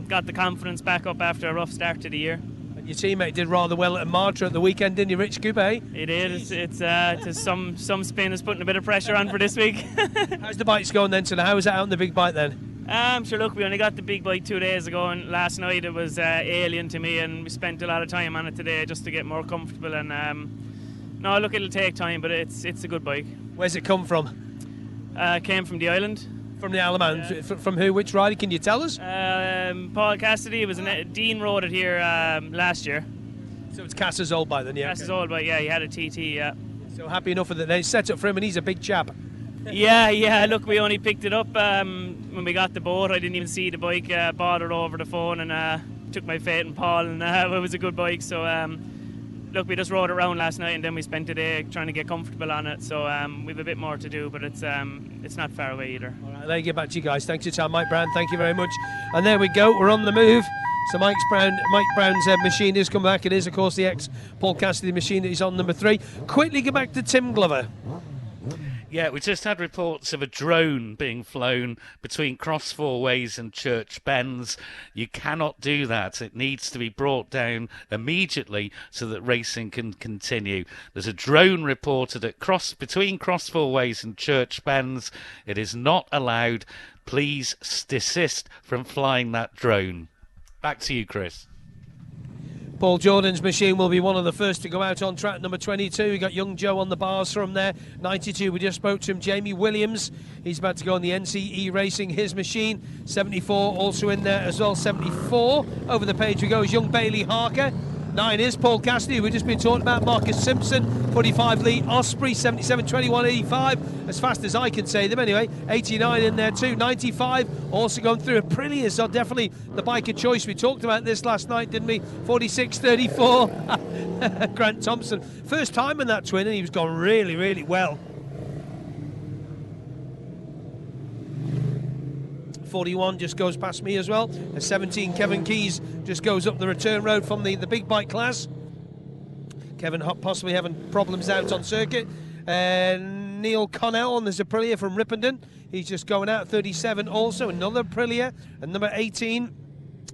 Got the confidence back up after a rough start to the year. And your teammate did rather well at Martra at the weekend, didn't you, Rich Coupe? He did. It's some spin is putting a bit of pressure on for this week. How's the bikes going then? So how was that out on the big bike then? Sure, look, we only got the big bike 2 days ago, and last night it was alien to me, and we spent a lot of time on it today just to get more comfortable. And no, look, it'll take time, but it's a good bike. Where's it come from? Came from the island. From the Isle of Man. Yeah. From who? Which rider? Can you tell us? Paul Cassidy. It was Dean rode it here last year. So it's Cass's old bike then, yeah? Cass's old bike, yeah. He had a TT, yeah. So happy enough with it. They set up for him, and he's a big chap. Yeah. Look, we only picked it up when we got the boat. I didn't even see the bike. Bought it over the phone and took my faith in Paul, and it was a good bike. So look, we just rode around last night, and then we spent the day trying to get comfortable on it. So we've a bit more to do, but it's not far away either. All right, let me get back to you guys. Thanks for your time, Mike Brown. Thank you very much. And there we go. We're on the move. So Mike Brown's machine is come back. It is, of course, the ex-Paul Cassidy machine that he's on, number 3. Quickly get back to Tim Glover. Yeah, we just had reports of a drone being flown between Cross Four Ways and Church Bends. You cannot do that. It needs to be brought down immediately so that racing can continue. There's a drone reported at between Cross Four Ways and Church Bends. It is not allowed. Please desist from flying that drone. Back to you, Chris. Paul Jordan's machine will be one of the first to go out on track, number 22. We got young Joe on the bars from there. 92, we just spoke to him. Jamie Williams, he's about to go on the NCE Racing, his machine. 74 also in there as well. 74, over the page we go, is young Bailey Harker. 9 is Paul Cassidy, we've just been talking about. Marcus Simpson, 45 Lee Osprey, 77, 21, 85, as fast as I can say them anyway. 89 in there too. 95 also going through. Aprilias are definitely the bike of choice. We talked about this last night, didn't we? 46, 34. Grant Thompson, first time in that twin, and he was going really, really well. 41 just goes past me as well. A 17, Kevin Keys, just goes up the return road from the big bike class. Kevin possibly having problems out on circuit. Neil Connell on the Aprilia from Ripponden. He's just going out. 37 also, another Aprilia. And number 18,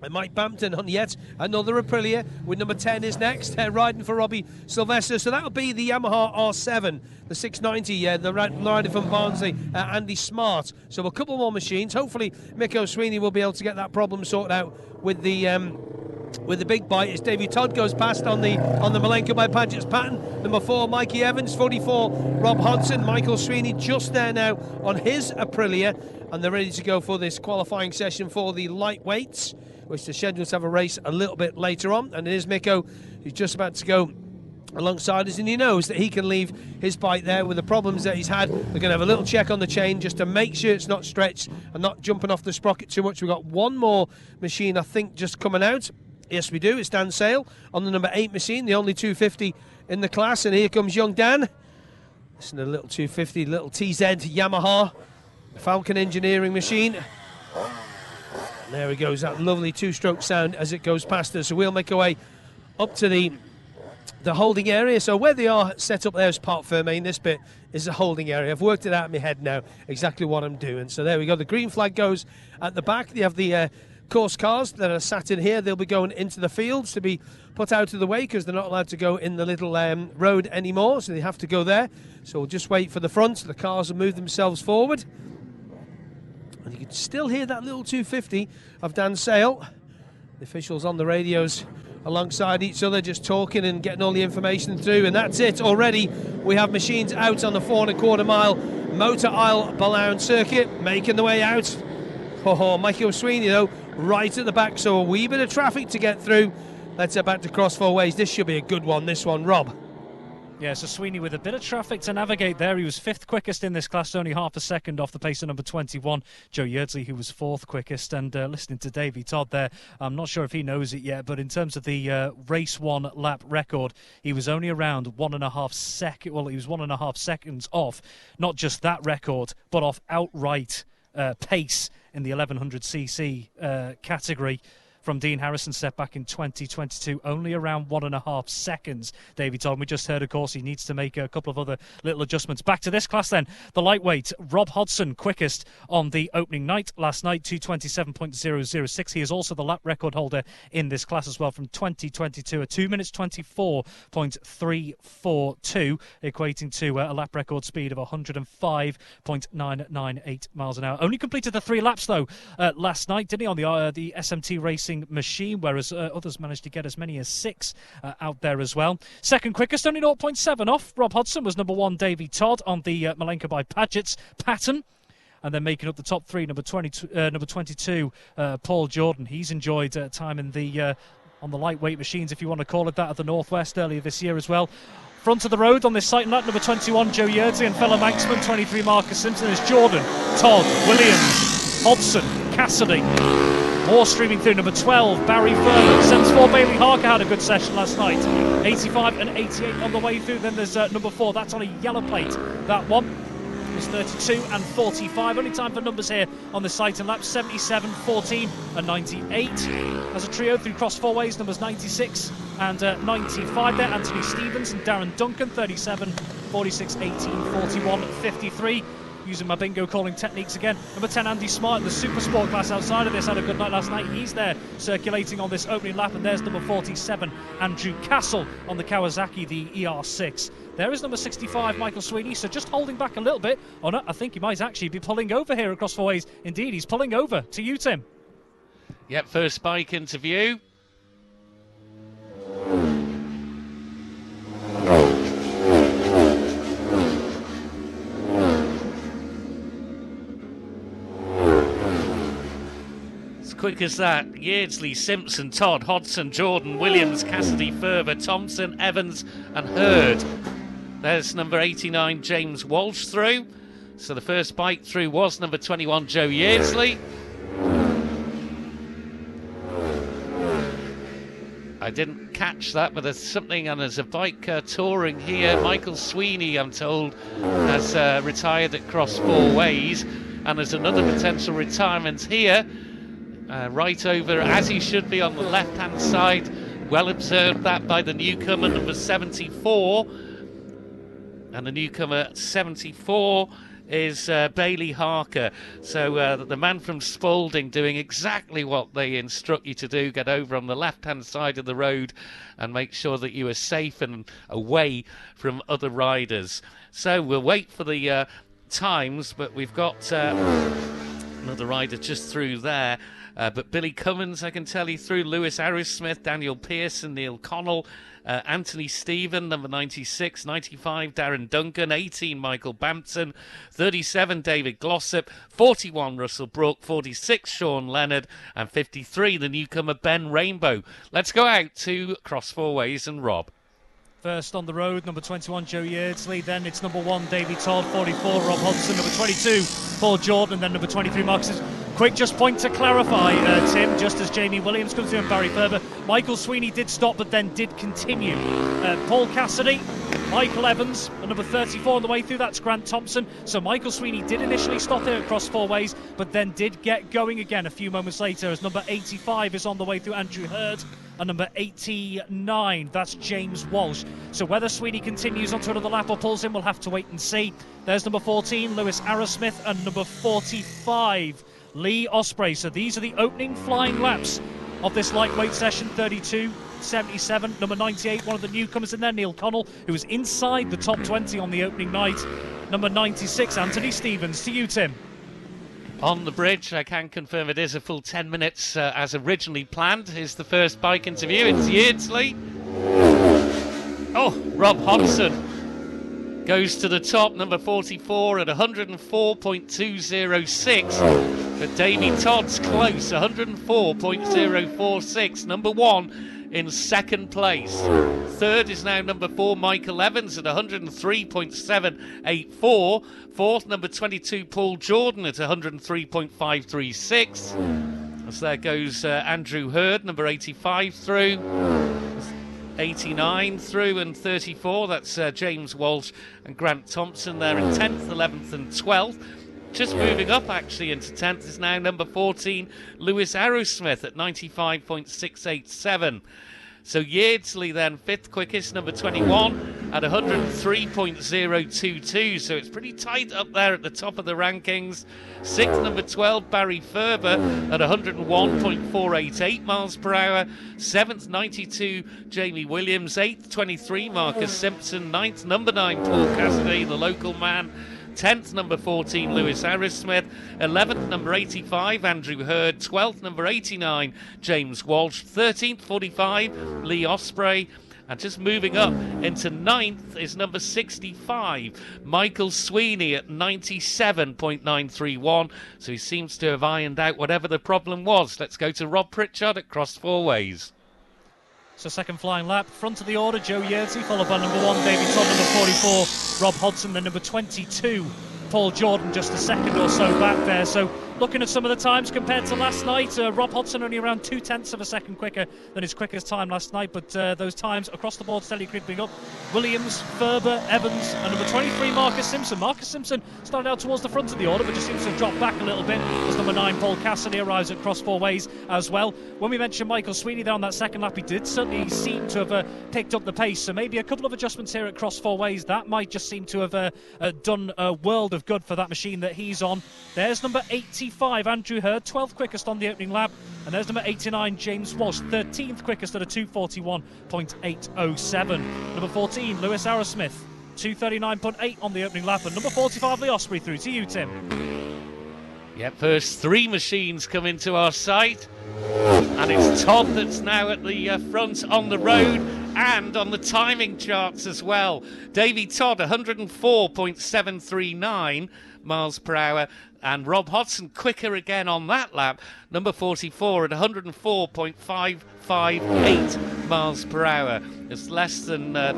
and Mike Bampton on yet another Aprilia, with number 10 is next, riding for Robbie Sylvester. So that'll be the Yamaha R7, the 690, the rider from Barnsley, Andy Smart. So a couple more machines. Hopefully Mick O'Sweeney will be able to get that problem sorted out with the big bite. As Davey Todd goes past on the Malenko by Padgett's pattern. Number 4, Mikey Evans. 44, Rob Hodson. Michael Sweeney just there now on his Aprilia, and they're ready to go for this qualifying session for the lightweights, which is scheduled to have a race a little bit later on. And it is Micko who's just about to go alongside us, and he knows that he can leave his bike there with the problems that he's had. They're going to have a little check on the chain just to make sure it's not stretched and not jumping off the sprocket too much. We've got one more machine, I think, just coming out. Yes, we do. It's Dan Sale on the number 8 machine, the only 250 in the class, and here comes young Dan. Listen to the little 250, little TZ Yamaha Falcon engineering machine. And there he goes, that lovely two-stroke sound as it goes past us. So we'll make our way up to the holding area. So where they are set up there is Parc Fermé. This bit is the holding area. I've worked it out in my head now, exactly what I'm doing. So there we go. The green flag goes at the back. They have the course cars that are sat in here. They'll be going into the fields to be put out of the way because they're not allowed to go in the little road anymore. So they have to go there. So we'll just wait for the front. The cars will move themselves forward. And you can still hear that little 250 of Dan Sale. The officials on the radios alongside each other, just talking and getting all the information through. And that's it already. We have machines out on the 4.25 mile Motor Isle Ballown circuit, making the way out. Oh, Michael Sweeney, though, right at the back. So a wee bit of traffic to get through. Let's head back to Cross Four Ways. This should be a good one, this one, Rob. Yeah, so Sweeney with a bit of traffic to navigate there. He was 5th quickest in this class, only half a second off the pace of number 21, Joe Yeardsley, who was 4th quickest. And listening to Davey Todd there, I'm not sure if he knows it yet, but in terms of the race 1 lap record, he was only around 1.5 seconds. Well, he was 1.5 seconds off, not just that record, but off outright pace in the 1100cc category from Dean Harrison set back in 2022, only around 1.5 seconds. Davey told me. We just heard, of course, he needs to make a couple of other little adjustments. Back to this class then, the lightweight. Rob Hodson, quickest on the opening night last night, 2:27.006. He is also the lap record holder in this class as well from 2022, a 2 minutes 24.342, equating to a lap record speed of 105.998 miles an hour. Only completed the 3 laps though last night, didn't he, on the SMT Racing machine, whereas others managed to get as many as 6 out there as well. Second quickest, only 0.7 off. Rob Hodson was number 1, Davey Todd on the Malenka by Paget's pattern. And then making up the top 3, number 22, Paul Jordan. He's enjoyed time in the on the lightweight machines, if you want to call it that, at the Northwest earlier this year as well. Front of the road on this site, number 21, Joe Yeardsley, and fellow Manxman, 23, Marcus Simpson, is Jordan, Todd, Williams, Hodson, Cassidy. More streaming through, number 12, Barry Furman. 74, Bailey Harker had a good session last night. 85 and 88 on the way through. Then there's number 4, that's on a yellow plate. That one is 32 and 45. Only time for numbers here on the site and laps, 77, 14 and 98. As a trio through Cross Four Ways, numbers 96 and 95 there. Anthony Stevens and Darren Duncan, 37, 46, 18, 41, 53. Using my bingo calling techniques again. Number 10, Andy Smart, the Super Sport class outside of this, had a good night last night. He's there circulating on this opening lap. And there's number 47, Andrew Castle on the Kawasaki, the ER6. There is number 65, Michael Sweeney, so just holding back a little bit. Oh no, I think he might actually be pulling over here across Four Ways. Indeed, he's pulling over. To you, Tim. Yep, first bike into view. Quick as that, Yeardsley, Simpson, Todd, Hodson, Jordan, Williams, Cassidy, Furber, Thompson, Evans and Hurd. There's number 89, James Walsh through. So the first bike through was number 21, Joe Yeardsley. I didn't catch that, but there's something, and there's a bike touring here. Michael Sweeney, I'm told, has retired at Cross Four Ways, and there's another potential retirement here. Right over, as he should be, on the left-hand side. Well observed that by the newcomer, number 74. And the newcomer, 74, is Bailey Harker. So the man from Spalding doing exactly what they instruct you to do. Get over on the left-hand side of the road and make sure that you are safe and away from other riders. So we'll wait for the times, but we've got another rider just through there. But Billy Cummins, I can tell you, through. Lewis Arrowsmith, Daniel Pearson, Neil Connell, Anthony Stephen, number 96, 95, Darren Duncan, 18, Michael Bampton, 37, David Glossop, 41, Russell Brook, 46, Sean Leonard, and 53, the newcomer, Ben Rainbow. Let's go out to Cross Four Ways and Rob. First on the road, number 21, Joe Yeardsley. Then it's number 1, Davy Todd, 44, Rob Hodgson. Number 22, Paul Jordan. And then number 23, Marcus. Quick just point to clarify, Tim, just as Jamie Williams comes through and Barry Ferber. Michael Sweeney did stop, but then did continue. Paul Cassidy, Michael Evans, and number 34 on the way through, that's Grant Thompson. So Michael Sweeney did initially stop there at Cross Four Ways, but then did get going again a few moments later as number 85 is on the way through, Andrew Hurd. And number 89, that's James Walsh. So whether Sweeney continues onto another lap or pulls in, we'll have to wait and see. There's number 14, Lewis Arrowsmith, and number 45, Lee Osprey. So these are the opening flying laps of this lightweight session, 32.77. Number 98, one of the newcomers in there, Neil Connell, who was inside the top 20 on the opening night. Number 96, Anthony Stevens. To you, Tim. On the bridge, I can confirm it is a full 10 minutes as originally planned. Here's the first bike interview. It's Yeardsley. Oh, Rob Hodgson goes to the top, number 44 at 104.206. But Davy Todd's close, 104.046. Number 1 in second place. Third is now number 4, Michael Evans at 103.784. Fourth, number 22, Paul Jordan at 103.536. As there goes Andrew Hurd, number 85 through. 89 through, and 34, that's James Walsh and Grant Thompson there in 10th, 11th and 12th. Just moving up actually into 10th is now number 14, Lewis Arrowsmith at 95.687. So Yeardsley then 5th quickest, number 21 at 103.022. So it's pretty tight up there at the top of the rankings. 6th, number 12, Barry Ferber at 101.488 miles per hour. 7th, 92, Jamie Williams. 8th, 23, Marcus Simpson. 9th, number 9, Paul Cassidy, the local man. 10th, number 14, Lewis Arrowsmith. 11th, number 85, Andrew Hurd. 12th, number 89, James Walsh. 13th, 45, Lee Osprey. And just moving up into 9th is number 65, Michael Sweeney at 97.931. So he seems to have ironed out whatever the problem was. Let's go to Rob Pritchard at Cross Four Ways. So second flying lap, front of the order, Joe Yeardsley, followed by number 1, David Todd, number 44, Rob Hodgson, then number 22, Paul Jordan, just a second or so back there. So looking at some of the times compared to last night, Rob Hodgson only around 0.2 of a second quicker than his quickest time last night, but those times across the board steadily creeping up. Williams, Ferber, Evans, and number 23, Marcus Simpson. Marcus Simpson started out towards the front of the order, but just seems to have dropped back a little bit as number 9, Paul Cassidy, arrives at Cross Four Ways as well. When we mentioned Michael Sweeney there on that second lap, he did certainly seem to have picked up the pace, so maybe a couple of adjustments here at Cross Four Ways, that might just seem to have done a world of good for that machine that he's on. There's number 85, Andrew Hurd, 12th quickest on the opening lap, and there's number 89, James Walsh, 13th quickest at a 2:41.807. Number 14, Lewis Arrowsmith, 2:39.8 on the opening lap, and number 45, Lee Osprey. Through to you, Tim. Yep, first 3 machines come into our sight, and it's Todd that's now at the front on the road and on the timing charts as well. Davy Todd, 104.739 miles per hour, and Rob Hodgson quicker again on that lap, number 44 at 104.558 miles per hour. It's less than a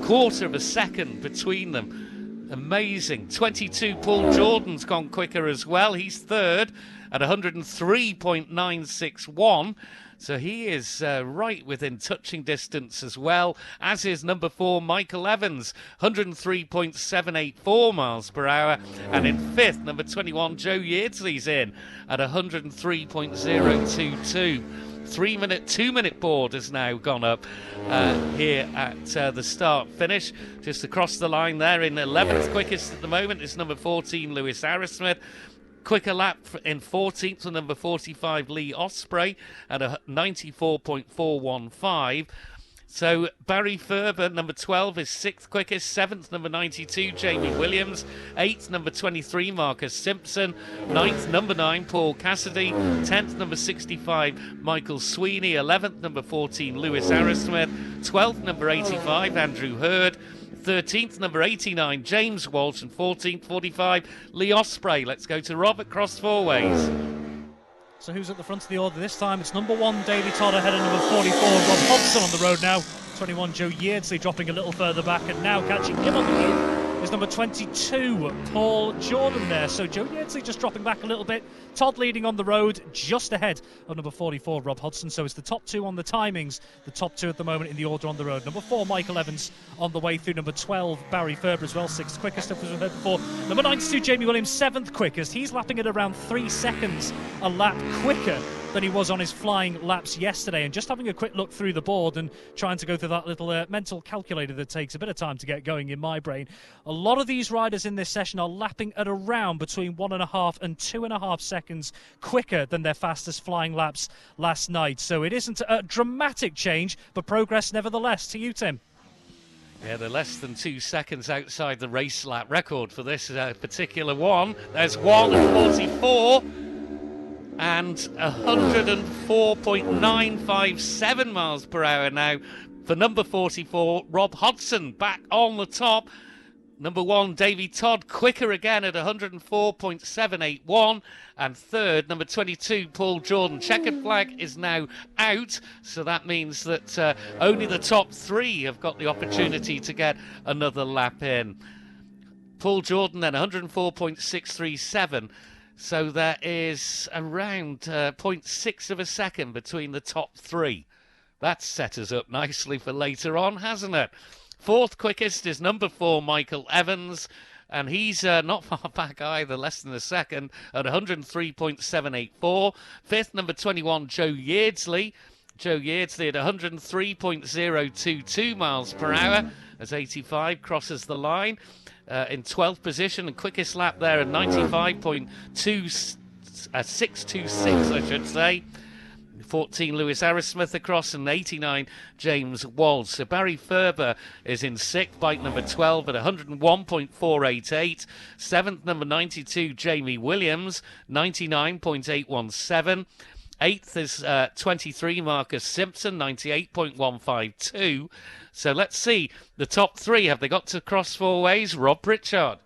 quarter of a second between them. Amazing. 22, Paul Jordan's gone quicker as well. He's third at 103.961. So he is right within touching distance as well, as is number 4, Michael Evans, 103.784 miles per hour. And in 5th, number 21, Joe Yeardsley's in at 103.022. 2-minute board has now gone up here at the start-finish. Just across the line there in 11th quickest at the moment is number 14, Lewis Arrowsmith. Quicker lap in 14th for number 45, Lee Osprey, at a 94.415. So Barry Ferber, number 12, is 6th quickest. 7th, number 92, Jamie Williams. 8th, number 23, Marcus Simpson. 9th, number 9, Paul Cassidy. 10th, number 65, Michael Sweeney. 11th, number 14, Lewis Arrowsmith. 12th, number 85, Andrew Hurd. 13th, number 89, James Walsh, and 14th, 45, Lee Osprey. Let's go to Robert Cross Four Ways. So who's at the front of the order this time? It's number 1, Davy Todd, ahead of number 44, Rob Hodgson on the road now. 21, Joe Yeardsley dropping a little further back, and now catching him on the lead is number 22, Paul Jordan there. So Joe Yeardsley just dropping back a little bit. Todd leading on the road, just ahead of number 44, Rob Hodgson. So it's the top two on the timings, the top two at the moment in the order on the road. Number 4, Michael Evans on the way through. Number 12, Barry Ferber as well, 6th quickest, as we heard before. Number 92, Jamie Williams, 7th quickest. He's lapping at around 3 seconds a lap quicker than he was on his flying laps yesterday. And just having a quick look through the board and trying to go through that little mental calculator that takes a bit of time to get going in my brain, a lot of these riders in this session are lapping at around between 1.5 and 2.5 seconds quicker than their fastest flying laps last night. So it isn't a dramatic change, but progress nevertheless. To you, Tim. Yeah, they're less than 2 seconds outside the race lap record for this particular one. There's 1:44 and 104.957 miles per hour now for number 44, Rob Hodgson, back on the top. Number 1, Davy Todd, quicker again at 104.781. And third, number 22, Paul Jordan. Checkered flag is now out, so that means that only the top 3 have got the opportunity to get another lap in. Paul Jordan then 104.637. So there is around 0.6 of a second between the top 3. That's set us up nicely for later on, hasn't it? 4th quickest is number 4, Michael Evans, and he's not far back either, less than a second, at 103.784. 5th, number 21, Joe Yeardsley. Joe Yeardsley at 103.022 miles per hour as 85 crosses the line. In 12th position, and quickest lap there at 95.626, I should say. 14, Lewis Arrowsmith across, and 89, James Walsh. So Barry Ferber is in 6th, bike number 12 at 101.488. 7th, number 92, Jamie Williams, 99.817. 8th is 23, Marcus Simpson, 98.152. So let's see, the top 3, have they got to cross 4 ways? Rob Pritchard.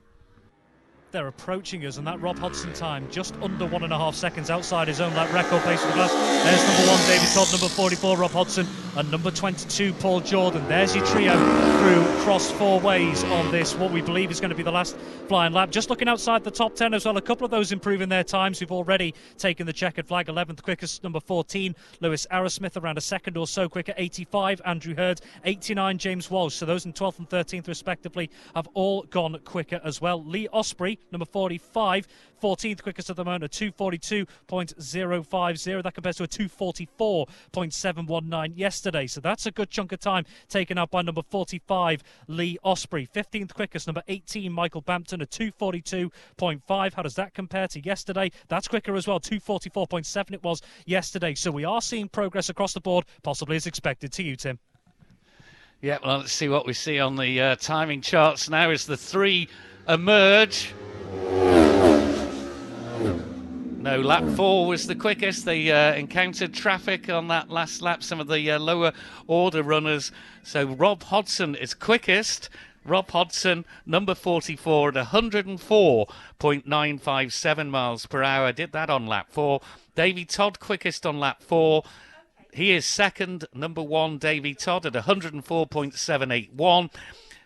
They're approaching us, and that Rob Hodgson time just under 1.5 seconds outside his own lap record pace for the class. There's number 1, David Todd, number 44, Rob Hodgson, and number 22, Paul Jordan. There's your trio through cross 4 ways on this, what we believe is going to be the last flying lap. Just looking outside the top 10 as well, a couple of those improving their times. We've already taken the checkered flag. 11th quickest, number 14, Lewis Arrowsmith, around a second or so quicker. 85, Andrew Hurd. 89, James Walsh. So those in 12th and 13th respectively have all gone quicker as well. Lee Osprey, number 45, 14th quickest at the moment, a 2:42.050. That compares to a 2:44.719 yesterday. So that's a good chunk of time taken out by number 45, Lee Osprey. 15th quickest, number 18, Michael Bampton, a 2:42.5. How does that compare to yesterday? That's quicker as well, 2:44.7 it was yesterday. So we are seeing progress across the board, possibly as expected. To you, Tim. Yeah, well, let's see what we see on the timing charts now as the 3 emerge. No, lap 4 was the quickest. They encountered traffic on that last lap, some of the lower order runners. So Rob Hodgson is quickest. Rob Hodgson, number 44 at 104.957 miles per hour. Did that on lap 4. Davy Todd quickest on lap 4. He is second, number 1, Davy Todd at 104.781.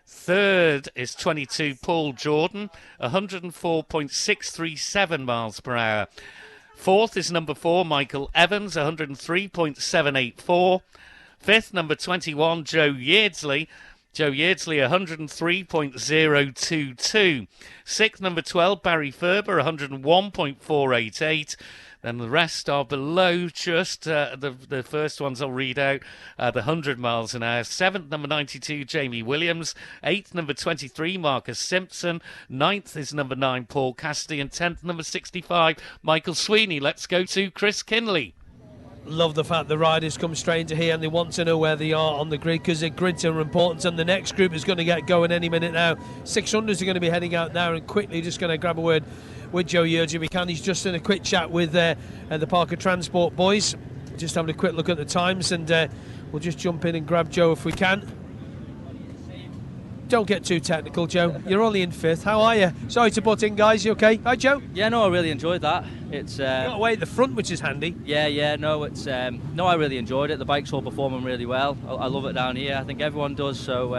Third is 22, Paul Jordan, 104.637 miles per hour. Fourth is number 4, Michael Evans, 103.784. Fifth, number 21, Joe Yeardsley. Joe Yeardsley, 103.022. Sixth, number 12, Barry Ferber, 101.488. Then the rest are below just the first ones I'll read out, the 100 miles an hour. 7th, number 92, Jamie Williams. 8th, number 23, Marcus Simpson. 9th is number 9, Paul Cassidy. And 10th, number 65, Michael Sweeney. Let's go to Chris Kinley. Love the fact the riders come straight into here and they want to know where they are on the grid, because the grids are important, and the next group is going to get going any minute now. 600s are going to be heading out now, and quickly just going to grab a word with Joe Yeardsley. We can. He's just in a quick chat with the Parker Transport boys, just having a quick look at the times, and we'll just jump in and grab Joe if we can. don't get too technical, Joe. You're only in 5th. How are you? Sorry to butt in, guys. You okay? Hi, Joe. Yeah, no, I really enjoyed that. It's You got away at the front, which is handy. yeah, no, it's no, I really enjoyed it. The bike's all performing really well. I love it down here. I think everyone does. So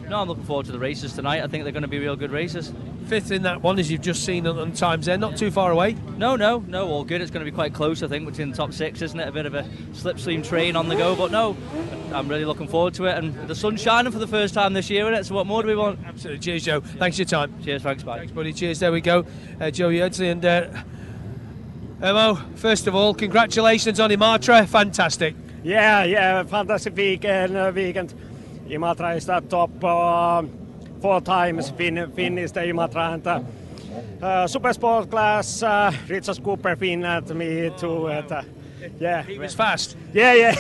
no, I'm looking forward to the races tonight. I think they're going to be real good races. 5th in that one, as you've just seen on times there. Not too far away. No, all good. It's going to be quite close, I think, between the top 6, isn't it? A bit of a slipstream train on the go, but no, I'm really looking forward to it. And the sun's shining for the first time this year, isn't it? So what more do we want? Absolutely. Cheers, Joe. Thanks for your time. Cheers, thanks, bye. Thanks, buddy. Cheers. There we go. Joe Yardley and Mo, first of all, congratulations on Imatra. Fantastic. Yeah, fantastic weekend. Imatra is the top 4 times finished the Imatra, and Super Sport class, Richard Cooper finished me too. He was fast. Yeah,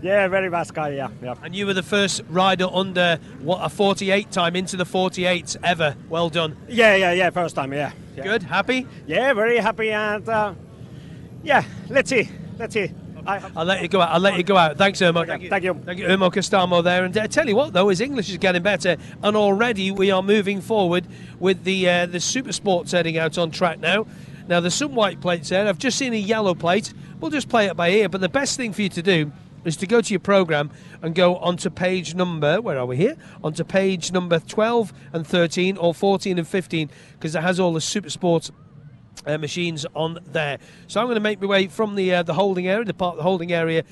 very fast guy, yeah. And you were the first rider under a 48 time into the 48s ever. Well done. Yeah, first time, yeah. Good, happy? Yeah, very happy, and let's see. I'll let you go out. Thanks, Irmo. Thank you. Thank you, Irmo Castamo there. And I tell you what, though, his English is getting better, and already we are moving forward with the Super Sports heading out on track now. Now, there's some white plates there. I've just seen a yellow plate. We'll just play it by ear. But the best thing for you to do is to go to your programme and go onto page number, where are we here? Onto page number 12 and 13, or 14 and 15, because it has all the Super Sports machines on there. So I'm going to make my way from the holding area, the holding area,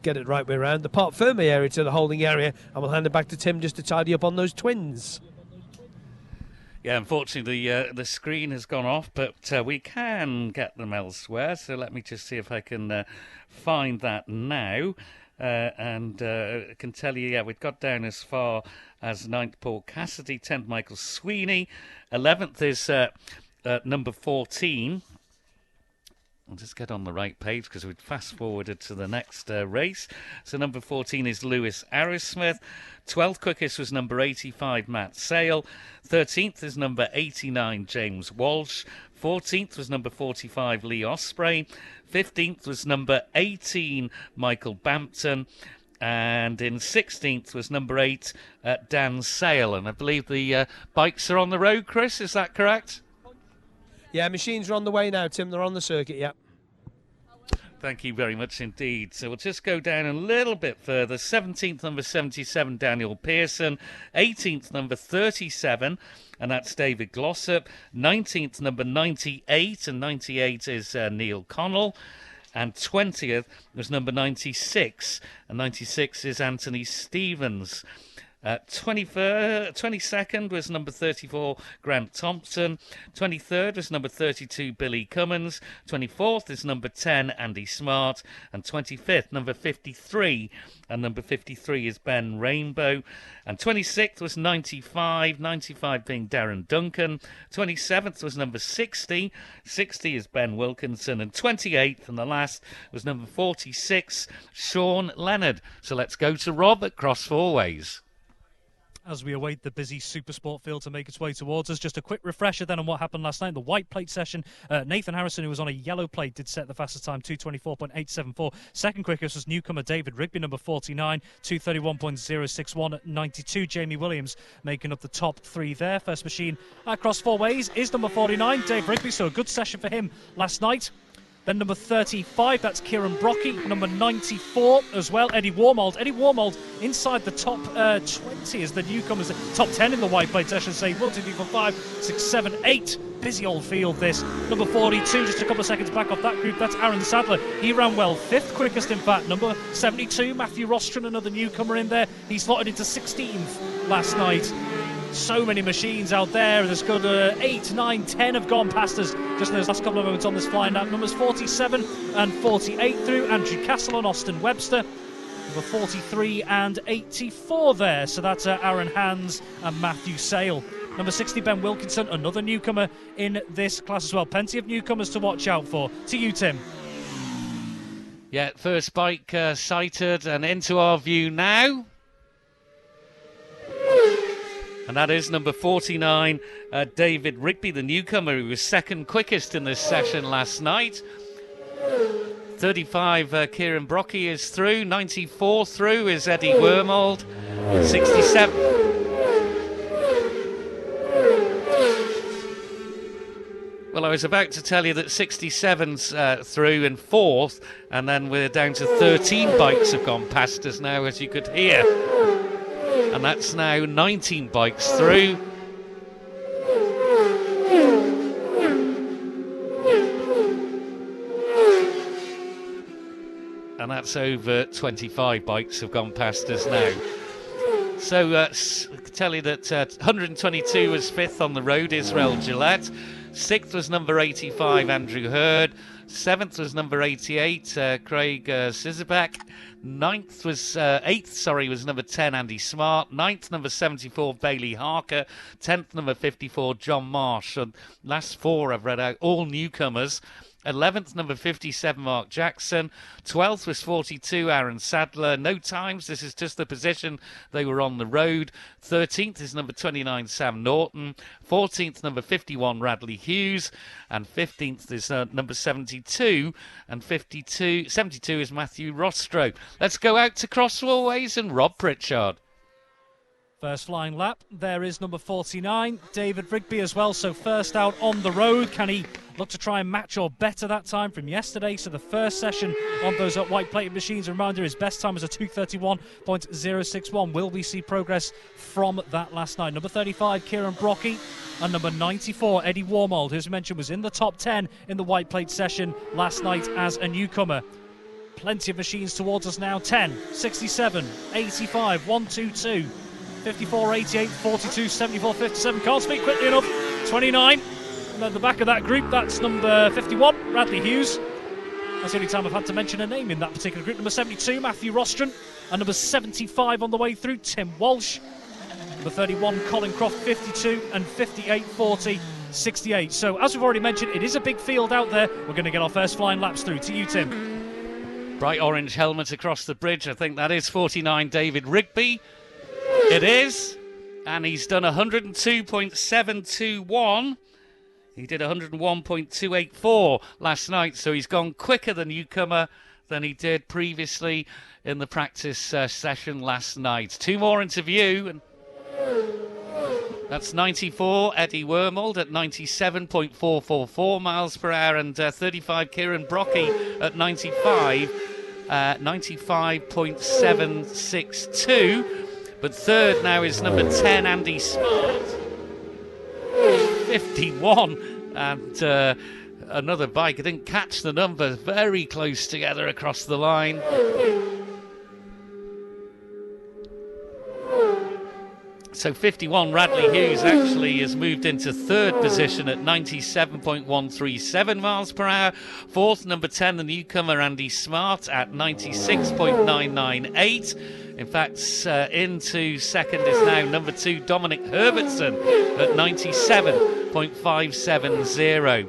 get it right way around, the Parc Ferme area to the holding area, and we'll hand it back to Tim just to tidy up on those twins. Yeah, unfortunately the screen has gone off, but we can get them elsewhere, so let me just see if I can find that now. And I can tell you, we've got down as far as 9th Paul Cassidy, 10th Michael Sweeney, 11th is number 14. I'll just get on the right page because we've fast forwarded to the next race. So number 14 is Lewis Arrowsmith. 12th quickest was number 85, Matt Sale. 13th is number 89, James Walsh. 14th was number 45, Lee Osprey. 15th was number 18, Michael Bampton. And in 16th was number 8, Dan Sale. And I believe the bikes are on the road, Chris, is that correct? Yeah, machines are on the way now, Tim. They're on the circuit, yeah. Thank you very much indeed. So we'll just go down a little bit further. 17th, number 77, Daniel Pearson. 18th, number 37, and that's David Glossop. 19th, number 98, and 98 is Neil Connell. And 20th was number 96, and 96 is Anthony Stevens. 22nd was number 34, Grant Thompson. 23rd was number 32, Billy Cummins. 24th is number 10, Andy Smart. And 25th, number 53. And number 53 is Ben Rainbow. And 26th was 95, 95 being Darren Duncan. 27th was number 60. 60 is Ben Wilkinson. And 28th, and the last, was number 46, Sean Leonard. So let's go to Rob at Cross Four Ways. As we await the busy Supersport field to make its way towards us, just a quick refresher then on what happened last night in the white plate session. Nathan Harrison, who was on a yellow plate, did set the fastest time, 2:24.874. Second quickest was newcomer David Rigby, number 49, 2:31.061. 92, Jamie Williams making up the top 3 there. First machine across 4 ways is number 49, Dave Rigby, so a good session for him last night. Then number 35, that's Kieran Brocky. Number 94 as well, Eddie Warmold. Eddie Warmold inside the top 20 as the newcomers. Top 10 in the white plate, I should say. 1, 2, 3, 4, 5, 6, 7, 8. Busy old field this. Number 42, just a couple of seconds back off that group, that's Aaron Sadler. He ran well, 5th quickest in fact. Number 72, Matthew Rostron, another newcomer in there. He slotted into 16th last night. So many machines out there. There's good 8, 9, 10 have gone past us just in those last couple of moments on this flying out. Numbers 47 and 48 through. Andrew Castle and Austin Webster. Number 43 and 84 there. So that's Aaron Hands and Matthew Sale. Number 60, Ben Wilkinson, another newcomer in this class as well. Plenty of newcomers to watch out for. To you, Tim. Yeah, first bike sighted and into our view now. And that is number 49, David Rigby, the newcomer, who was second quickest in this session last night. 35, Kieran Brocky is through. 94 through is Eddie Wormold. 67. was about to tell you that 67's through in fourth, and then we're down to 13 bikes have gone past us now, as you could hear. And that's now 19 bikes through. And that's over 25 bikes have gone past us now. So I can tell you that 122 was fifth on the road, Israel Gillette. Sixth was number 85, Andrew Hurd. Seventh was number 88, Craig Sizerbeck. Eighth was number 10, Andy Smart. Ninth, number 74, Bailey Harker. 10th, number 54, John Marsh. And last four I've read out, all newcomers. 11th, number 57, Mark Jackson. 12th was 42, Aaron Sadler. No times, this is just the position they were on the road. 13th is number 29, Sam Norton. 14th, number 51, Radley Hughes. And 15th is number 72. And 72 is Matthew Rostro. Let's go out to Crosswellways and Rob Pritchard. First flying lap, there is number 49, David Rigby as well. So first out on the road. Can he look to try and match or better that time from yesterday? So the first session on those white plated machines, a reminder, his best time was a 2:31.061. Will we see progress from that last night? Number 35, Kieran Brocky, and number 94, Eddie Warmold, who, as mentioned, was in the top 10 in the white plate session last night as a newcomer. Plenty of machines towards us now. 10, 67, 85, 122. 54, 88, 42, 74, 57. Can't speak quickly enough. 29. And at the back of that group, that's number 51, Radley Hughes. That's the only time I've had to mention a name in that particular group. Number 72, Matthew Rostron. And number 75 on the way through, Tim Walsh. Number 31, Colin Croft, 52. And 58, 40, 68. So, as we've already mentioned, it is a big field out there. We're going to get our first flying laps through. To you, Tim. Bright orange helmet across the bridge. I think that is 49, David Rigby. It is, and he's done 102.721. He did 101.284 last night, so he's gone quicker the newcomer than he did previously in the practice session last night. Two more into view, and that's 94, Eddie Wormold at 97.444 miles per hour, and 35, Kieran Brocky at 95.762. But third now is number 10, Andy Smart. 51. And another bike. I didn't catch the number. Very close together across the line. So 51, Radley Hughes actually has moved into third position at 97.137 miles per hour. Fourth, number 10, the newcomer Andy Smart at 96.998. In fact, into second is now number 2, Dominic Herbertson at 97.570.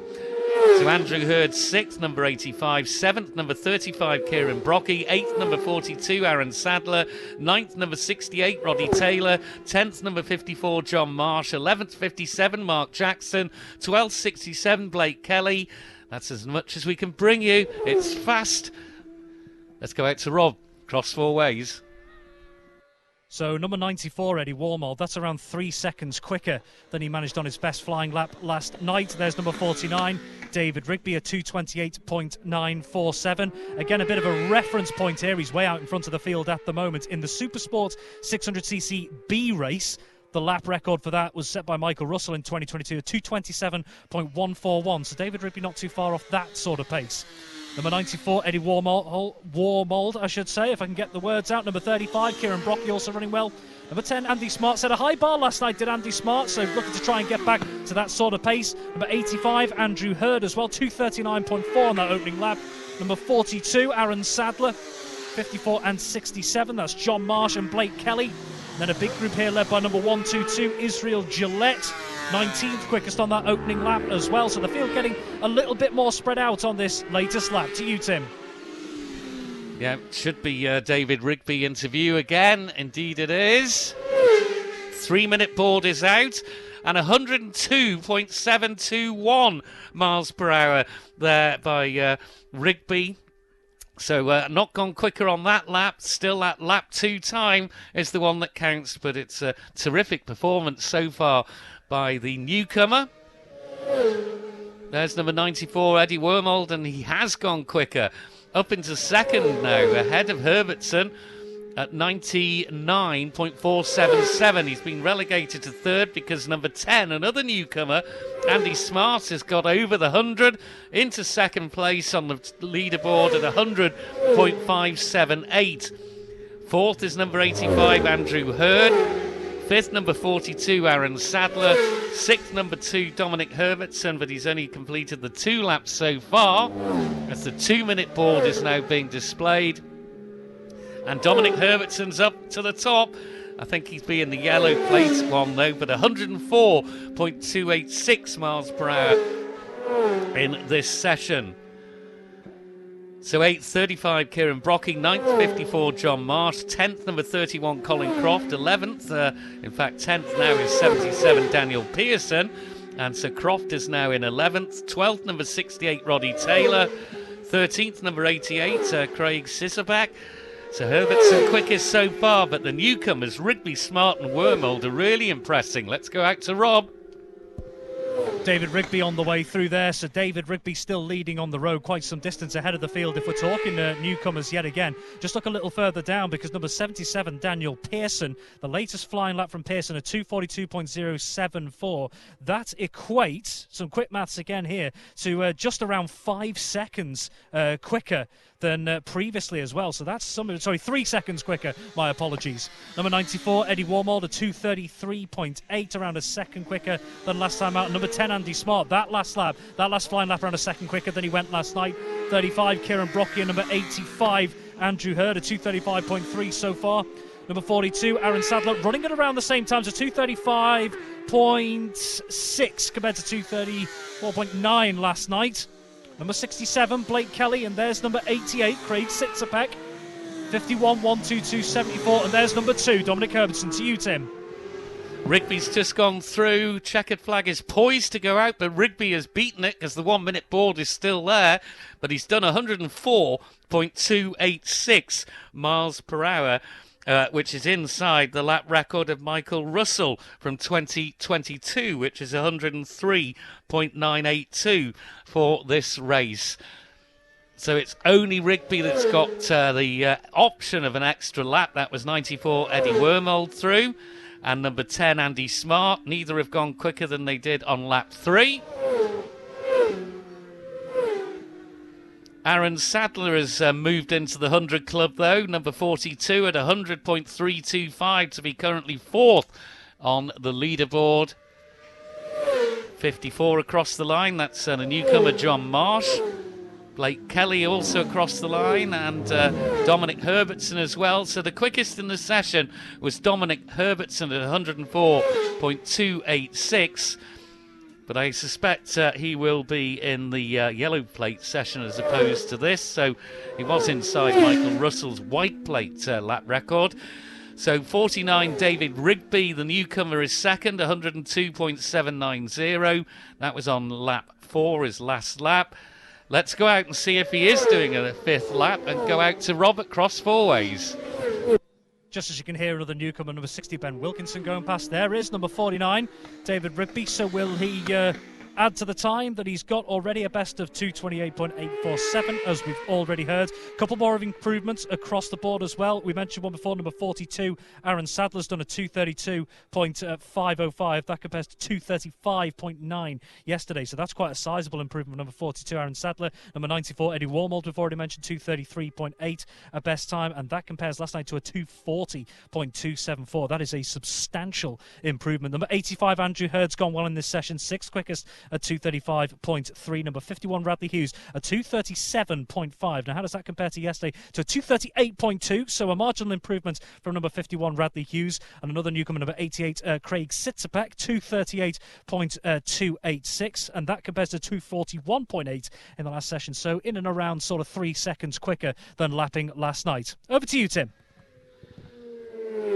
So Andrew Hurd, 6th, number 85. 7th, number 35, Kieran Brocky. 8th, number 42, Aaron Sadler. 9th, number 68, Roddy Taylor. 10th, number 54, John Marsh. 11th, 57, Mark Jackson. 12th, 67, Blake Kelly. That's as much as we can bring you. It's fast. Let's go out to Rob. Cross four ways. So number 94, Eddie Warmold, that's around 3 seconds quicker than he managed on his best flying lap last night. There's number 49, David Rigby, at 2:28.947. Again, a bit of a reference point here. He's way out in front of the field at the moment. In the Supersport 600cc B race, the lap record for that was set by Michael Russell in 2022 at 2:27.141. So David Rigby not too far off that sort of pace. Number 94, Eddie Warmold, I should say, if I can get the words out. Number 35, Kieran Brocky, also running well. Number 10, Andy Smart, set a high bar last night, did Andy Smart, so looking to try and get back to that sort of pace. Number 85, Andrew Hurd as well, 2:39.4 on that opening lap. Number 42, Aaron Sadler, 54 and 67. That's John Marsh and Blake Kelly. And then a big group here led by number 122, Israel Gillette. 19th quickest on that opening lap as well. So the field getting a little bit more spread out on this latest lap. To you, Tim. Yeah, it should be David Rigby interview again. Indeed it is. 3-minute board is out. And 102.721 miles per hour there by Rigby. So not gone quicker on that lap. Still that lap 2 time is the one that counts. But it's a terrific performance so far by the newcomer. There's number 94, Eddie Wormold, and he has gone quicker. Up into second now, ahead of Herbertson at 99.477. He's been relegated to third because number 10, another newcomer, Andy Smart, has got over the 100 into second place on the leaderboard at 100.578. Fourth is number 85, Andrew Hurd. Fifth, number 42, Aaron Sadler. Sixth, number 2, Dominic Herbertson, but he's only completed the 2 laps so far, as the 2-minute board is now being displayed. And Dominic Herbertson's up to the top. I think he's being the yellow plate one though, but 104.286 miles per hour in this session. So 8th, 35, Kieran Brocky. 9th, 54, John Marsh. 10th, number 31, Colin Croft. 11th, in fact 10th now is 77, Daniel Pearson. And so Croft is now in 11th. 12th, number 68, Roddy Taylor. 13th, number 88, Craig Sisselback. So Herbertson quickest so far, but the newcomers, Rigby, Smart and Wormold, are really impressing. Let's go out to Rob. David Rigby on the way through there, so David Rigby still leading on the road, quite some distance ahead of the field if we're talking newcomers yet again. Just look a little further down because number 77, Daniel Pearson, the latest flying lap from Pearson, a 2:42.074. That equates, some quick maths again here, to just around 5 seconds quicker than previously as well. So that's 3 seconds quicker, my apologies. Number 94, Eddie Wormold, a 2:33.8, around a second quicker than last time out. Number 10, Andy Smart, that last flying lap around a second quicker than he went last night. 35, Kieran Brocky, and number 85, Andrew Hurd, a 2:35.3 so far. Number 42, Aaron Sadler, running at around the same time, so 2:35.6 compared to 2:34.9 last night. Number 67, Blake Kelly, and there's number 88, Craig Sitzapek. 51.122.74, and there's number 2, Dominic Herbertson. To you, Tim. Rigby's just gone through. Checkered flag is poised to go out, but Rigby has beaten it because the 1-minute board is still there. But he's done 104.286 miles per hour. Which is inside the lap record of Michael Russell from 2022, which is 103.982 for this race. So it's only Rigby that's got the option of an extra lap. That was 94, Eddie Wormold through, and number 10, Andy Smart. Neither have gone quicker than they did on lap 3. Aaron Sadler has moved into the 100 club, though. Number 42 at 100.325 to be currently 4th on the leaderboard. 54 across the line. That's the newcomer, John Marsh. Blake Kelly also across the line, and Dominic Herbertson as well. So the quickest in the session was Dominic Herbertson at 104.286. But I suspect he will be in the yellow plate session as opposed to this. So he was inside Michael Russell's white plate lap record. So 49, David Rigby, the newcomer, is second, 102.790. That was on lap 4, his last lap. Let's go out and see if he is doing a 5th lap and go out to Robert Cross Fourways. Just as you can hear, another newcomer, number 60, Ben Wilkinson, going past. There is number 49, David Rigby. So will he add to the time that he's got already, a best of 2:28.847, as we've already heard? A couple more of improvements across the board as well. We mentioned one before, number 42, Aaron Sadler's done a 2:32.505. That compares to 2:35.9 yesterday. So that's quite a sizable improvement. Number 42, Aaron Sadler. Number 94, Eddie Wormold, we've already mentioned, 2:33.8 a best time, and that compares last night to a 2:40.274. That is a substantial improvement. Number 85, Andrew Hurd's gone well in this session, 6th quickest at 2:35.3. Number 51, Radley Hughes, a 2:37.5. Now, how does that compare to yesterday? To a 2:38.2, so a marginal improvement from number 51, Radley Hughes. And another newcomer, number 88, Craig Sitzapek, 2:38.286, and that compares to 2:41.8 in the last session. So in and around sort of 3 seconds quicker than lapping last night. Over to you, Tim.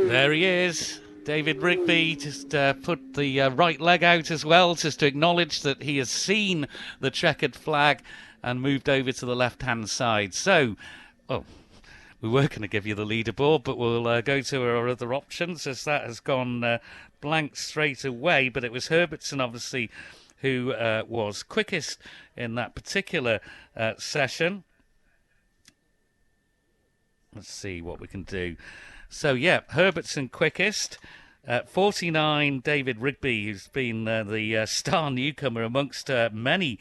There he is. David Rigby just put the right leg out as well, just to acknowledge that he has seen the checkered flag and moved over to the left-hand side. So, we were going to give you the leaderboard, but we'll go to our other options, as that has gone blank straight away. But it was Herbertson, obviously, who was quickest in that particular session. Let's see what we can do. So, yeah, Herbertson quickest. 49, David Rigby, who's been the star newcomer amongst many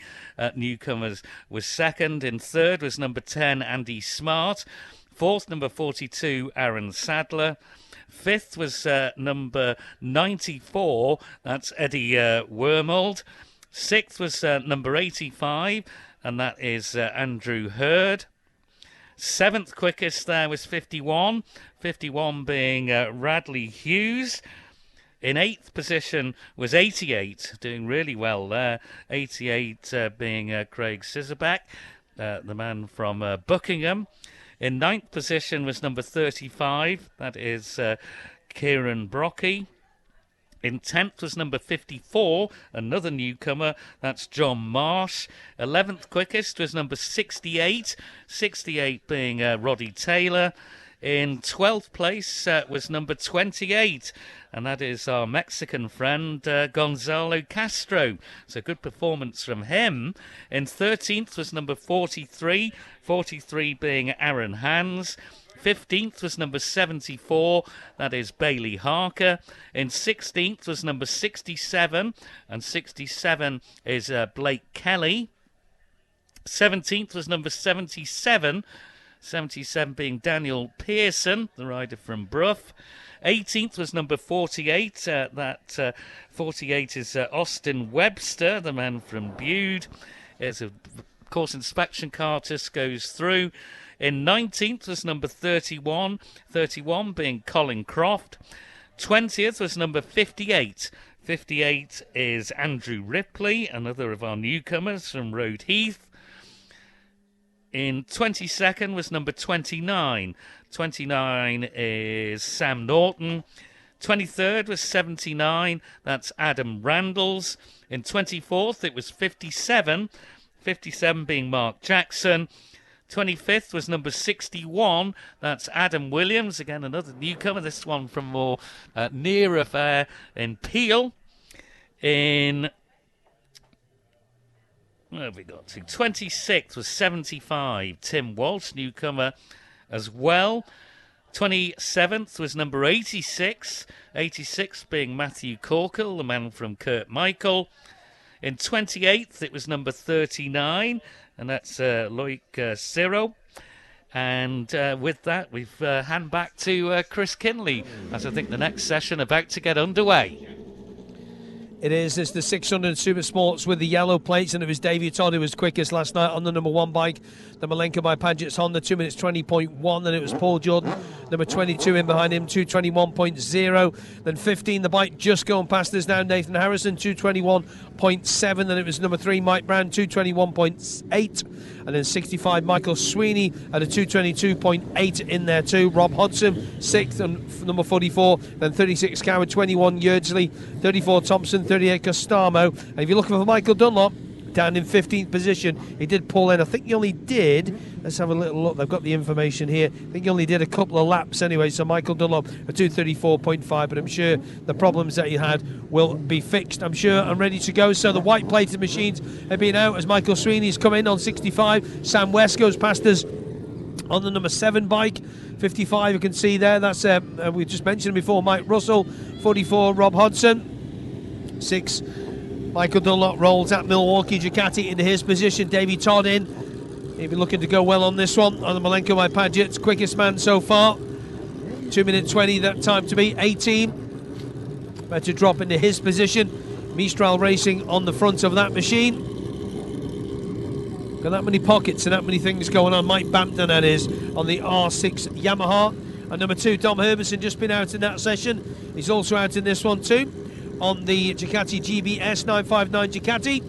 newcomers, was second. In third was number 10, Andy Smart. Fourth, number 42, Aaron Sadler. Fifth was number 94, that's Eddie Wormold. Sixth was number 85, and that is Andrew Hurd. Seventh quickest there was 51, 51 being Radley Hughes. In eighth position was 88, doing really well there. 88 being Craig Scissorback, the man from Buckingham. In ninth position was number 35, that is Kieran Brocky. In 10th was number 54, another newcomer, that's John Marsh. 11th quickest was number 68, 68 being Roddy Taylor. In 12th place was number 28, and that is our Mexican friend Gonzalo Castro. So good performance from him. In 13th was number 43, 43 being Aaron Hans. 15th was number 74, that is Bailey Harker. In 16th was number 67, and 67 is Blake Kelly. 17th was number 77, 77 being Daniel Pearson, the rider from Brough. 18th was number 48, 48 is Austin Webster, the man from Bude. As of course, inspection car just goes through. In 19th was number 31, 31 being Colin Croft. 20th was number 58. 58 is Andrew Ripley, another of our newcomers from Road Heath. In 22nd was number 29. 29 is Sam Norton. 23rd was 79, that's Adam Randalls. In 24th it was 57, 57 being Mark Jackson. 25th was number 61, that's Adam Williams, again another newcomer, this one from more near affair in Peel. In, where have we got to? 26th was 75, Tim Walsh, newcomer as well. 27th was number 86, 86 being Matthew Corkle, the man from Kurt Michael. In 28th it was number 39, and that's Loic Ciro. And with that, we've hand back to Chris Kinley, as I think the next session about to get underway. It is. It's the 600 Super Sports with the yellow plates, and it was Davey Todd who was quickest last night on the number 1 bike. The Malenko by Paget's Honda, 2 minutes 20.1. Then it was Paul Jordan, number 22 in behind him, 221.0. Then 15, the bike just going past us now, Nathan Harrison, 221.7. Then it was number 3, Mike Brown, 221.8. And then 65, Michael Sweeney at a 222.8 in there too. Rob Hodson, 6th, and number 44. Then 36, Coward, 21, Yeardsley, 34, Thompson, 38, Costamo. And if you're looking for Michael Dunlop, down in 15th position, he did pull in. I think he only did, let's have a little look, they've got the information here. I think he only did a couple of laps anyway, so Michael Dunlop a 234.5, but I'm sure the problems that he had will be fixed, I'm sure, and ready to go. So the white plated machines have been out as Michael Sweeney's come in on 65. Sam West goes past us on the number 7 bike. 55 you can see there, that's we just mentioned before, Mike Russell. 44, Rob Hodson. 6, Michael Dunlop rolls at Milwaukee Ducati into his position. Davey Todd in. He'll be looking to go well on this one. On the Malenko by Paget's quickest man so far. 2 minutes 20 that time to be. 18. About to drop into his position. Mistral Racing on the front of that machine. Got that many pockets and that many things going on. Mike Bampton, that is, on the R6 Yamaha. And number 2, Dom Herberson, just been out in that session. He's also out in this one too. On the Ducati GBS 959 Ducati.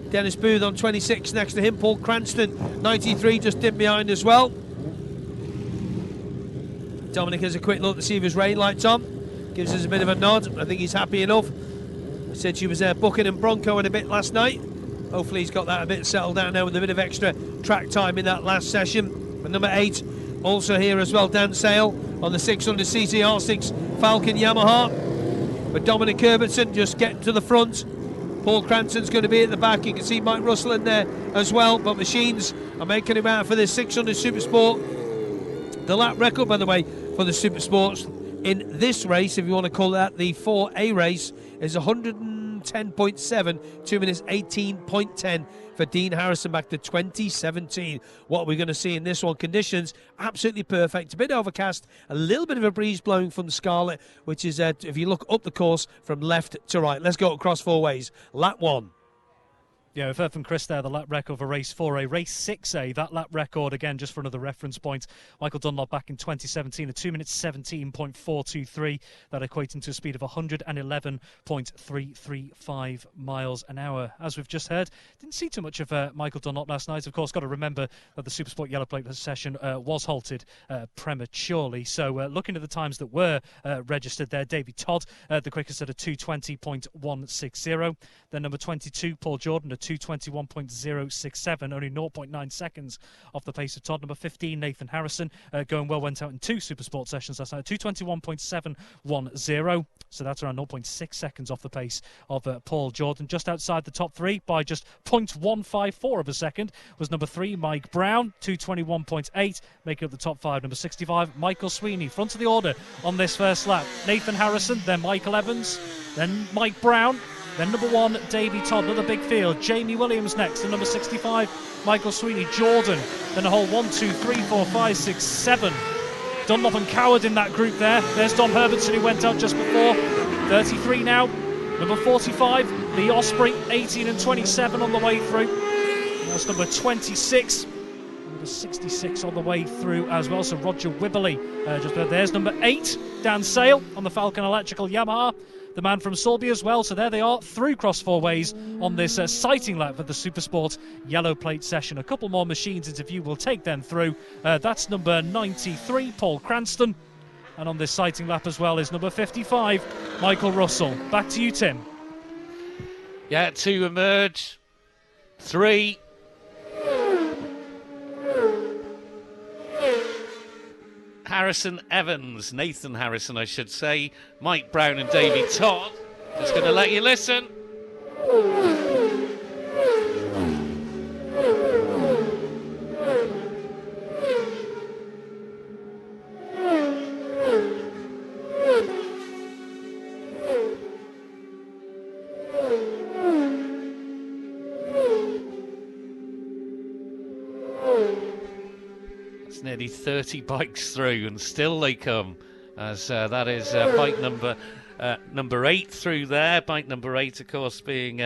Dennis Booth on 26 next to him. Paul Cranston 93 just in behind as well. Dominic has a quick look to see if his rain light's on. Gives us a bit of a nod. I think he's happy enough. He said she was booking and Bronco in a bit last night. Hopefully he's got that a bit settled down now with a bit of extra track time in that last session. But number 8 also here as well, Dan Sale on the 600cc R6 Falcon Yamaha. But Dominic Herbertson just getting to the front. Paul Cranston's going to be at the back. You can see Mike Russell in there as well, but Machines are making him out for this 600 Supersport. The lap record, by the way, for the Supersports in this race, if you want to call that the 4A race, is 110.7, 2 minutes 18.10 for Dean Harrison back to 2017. What we're going to see in this one, conditions absolutely perfect, a bit overcast, a little bit of a breeze blowing from Scarlet, which is, if you look up the course from left to right. Let's go across four ways. Lap 1. Yeah, we've heard from Chris there, the lap record for race 4A. Race 6A, that lap record, again, just for another reference point, Michael Dunlop back in 2017, a 2 minutes 17.423, that equating to a speed of 111.335 miles an hour. As we've just heard, didn't see too much of Michael Dunlop last night. Of course, got to remember that the Supersport Yellow Plate session was halted prematurely. So looking at the times that were registered there, Davy Todd, the quickest at a 2:20.160. Then number 22, Paul Jordan, a 2:21.067, only 0.9 seconds off the pace of Todd. Number 15, Nathan Harrison, going well, went out in 2 Supersport sessions last night, 2:21.710, so that's around 0.6 seconds off the pace of Paul Jordan. Just outside the top 3 by just 0.154 of a second was number 3, Mike Brown, 2:21.8, making up the top 5. Number 65, Michael Sweeney, front of the order on this first lap. Nathan Harrison, then Michael Evans, then Mike Brown, then number 1, Davy Todd, another big field. Jamie Williams next, and number 65, Michael Sweeney. Jordan, then a whole 1, 2, 3, 4, 5, 6, 7. Dunlop and Coward in that group there. There's Dom Herbertson, who went out just before. 33 now. Number 45, Lee Osprey, 18 and 27 on the way through. That's number 26. Number 66 on the way through as well. So Roger Wibberley just there. There's number 8, Dan Sale on the Falcon Electrical Yamaha. The man from Sulby as well. So there they are through cross four ways on this sighting lap for the Supersport Yellow Plate session. A couple more machines into view. We'll take them through. That's number 93, Paul Cranston. And on this sighting lap as well is number 55, Michael Russell. Back to you, Tim. Yeah, 2 emerge. 3. Harrison Evans, Nathan Harrison, I should say, Mike Brown and Davy Todd. Just going to let you listen. Nearly 30 bikes through, and still they come, as that is bike number 8 through there. Bike number 8, of course, being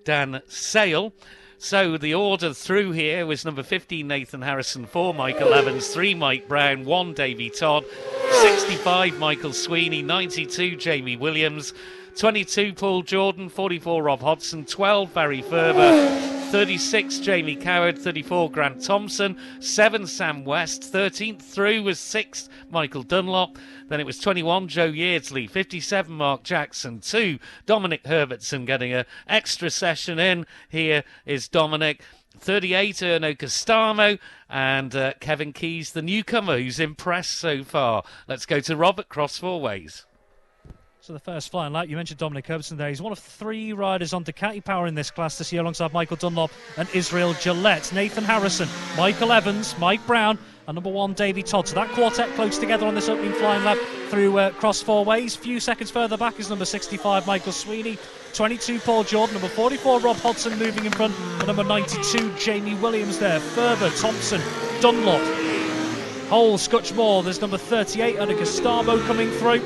Dan Sale. So the order through here was number 15, Nathan Harrison, 4, Michael Evans, 3, Mike Brown, 1, Davy Todd, 65, Michael Sweeney, 92, Jamie Williams, 22, Paul Jordan, 44, Rob Hodson, 12, Barry Ferber, 36, Jamie Coward, 34, Grant Thompson, 7, Sam West, 13th through was 6, Michael Dunlop, then it was 21, Joe Yeardsley, 57, Mark Jackson, 2, Dominic Herbertson getting an extra session in. Here is Dominic. 38, Erno Castamo, and Kevin Keys, the newcomer, who's impressed so far. Let's go to Robert Cross four ways. So the first flying lap, you mentioned Dominic Herbertson there. He's one of 3 riders on Ducati Power in this class this year, alongside Michael Dunlop and Israel Gillette. Nathan Harrison, Michael Evans, Mike Brown, and number 1, Davy Todd. So that quartet close together on this opening flying lap through cross four ways. Few seconds further back is number 65, Michael Sweeney. 22, Paul Jordan. Number 44, Rob Hodson moving in front. And number 92, Jamie Williams there. Ferber, Thompson, Dunlop, Hole, Scutchmore. There's number 38, Erno Castamo coming through.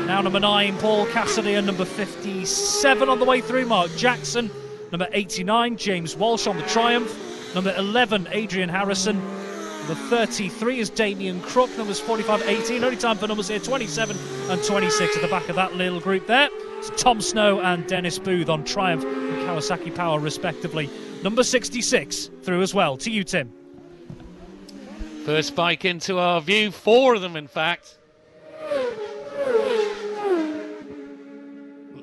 Now number 9, Paul Cassidy, and number 57 on the way through, Mark Jackson. Number 89, James Walsh on the Triumph. Number 11, Adrian Harrison. Number 33 is Damien Crook. Numbers 45, 18. Only time for numbers here, 27 and 26 at the back of that little group there. It's Tom Snow and Dennis Booth on Triumph and Kawasaki Power, respectively. Number 66 through as well. To you, Tim. First bike into our view, 4 of them, in fact.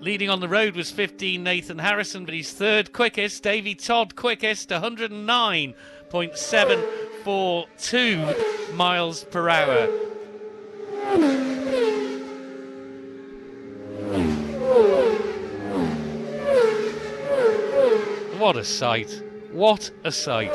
Leading on the road was 15, Nathan Harrison, but he's 3rd quickest. Davy Todd quickest, 109.742 miles per hour. what a sight. What a sight.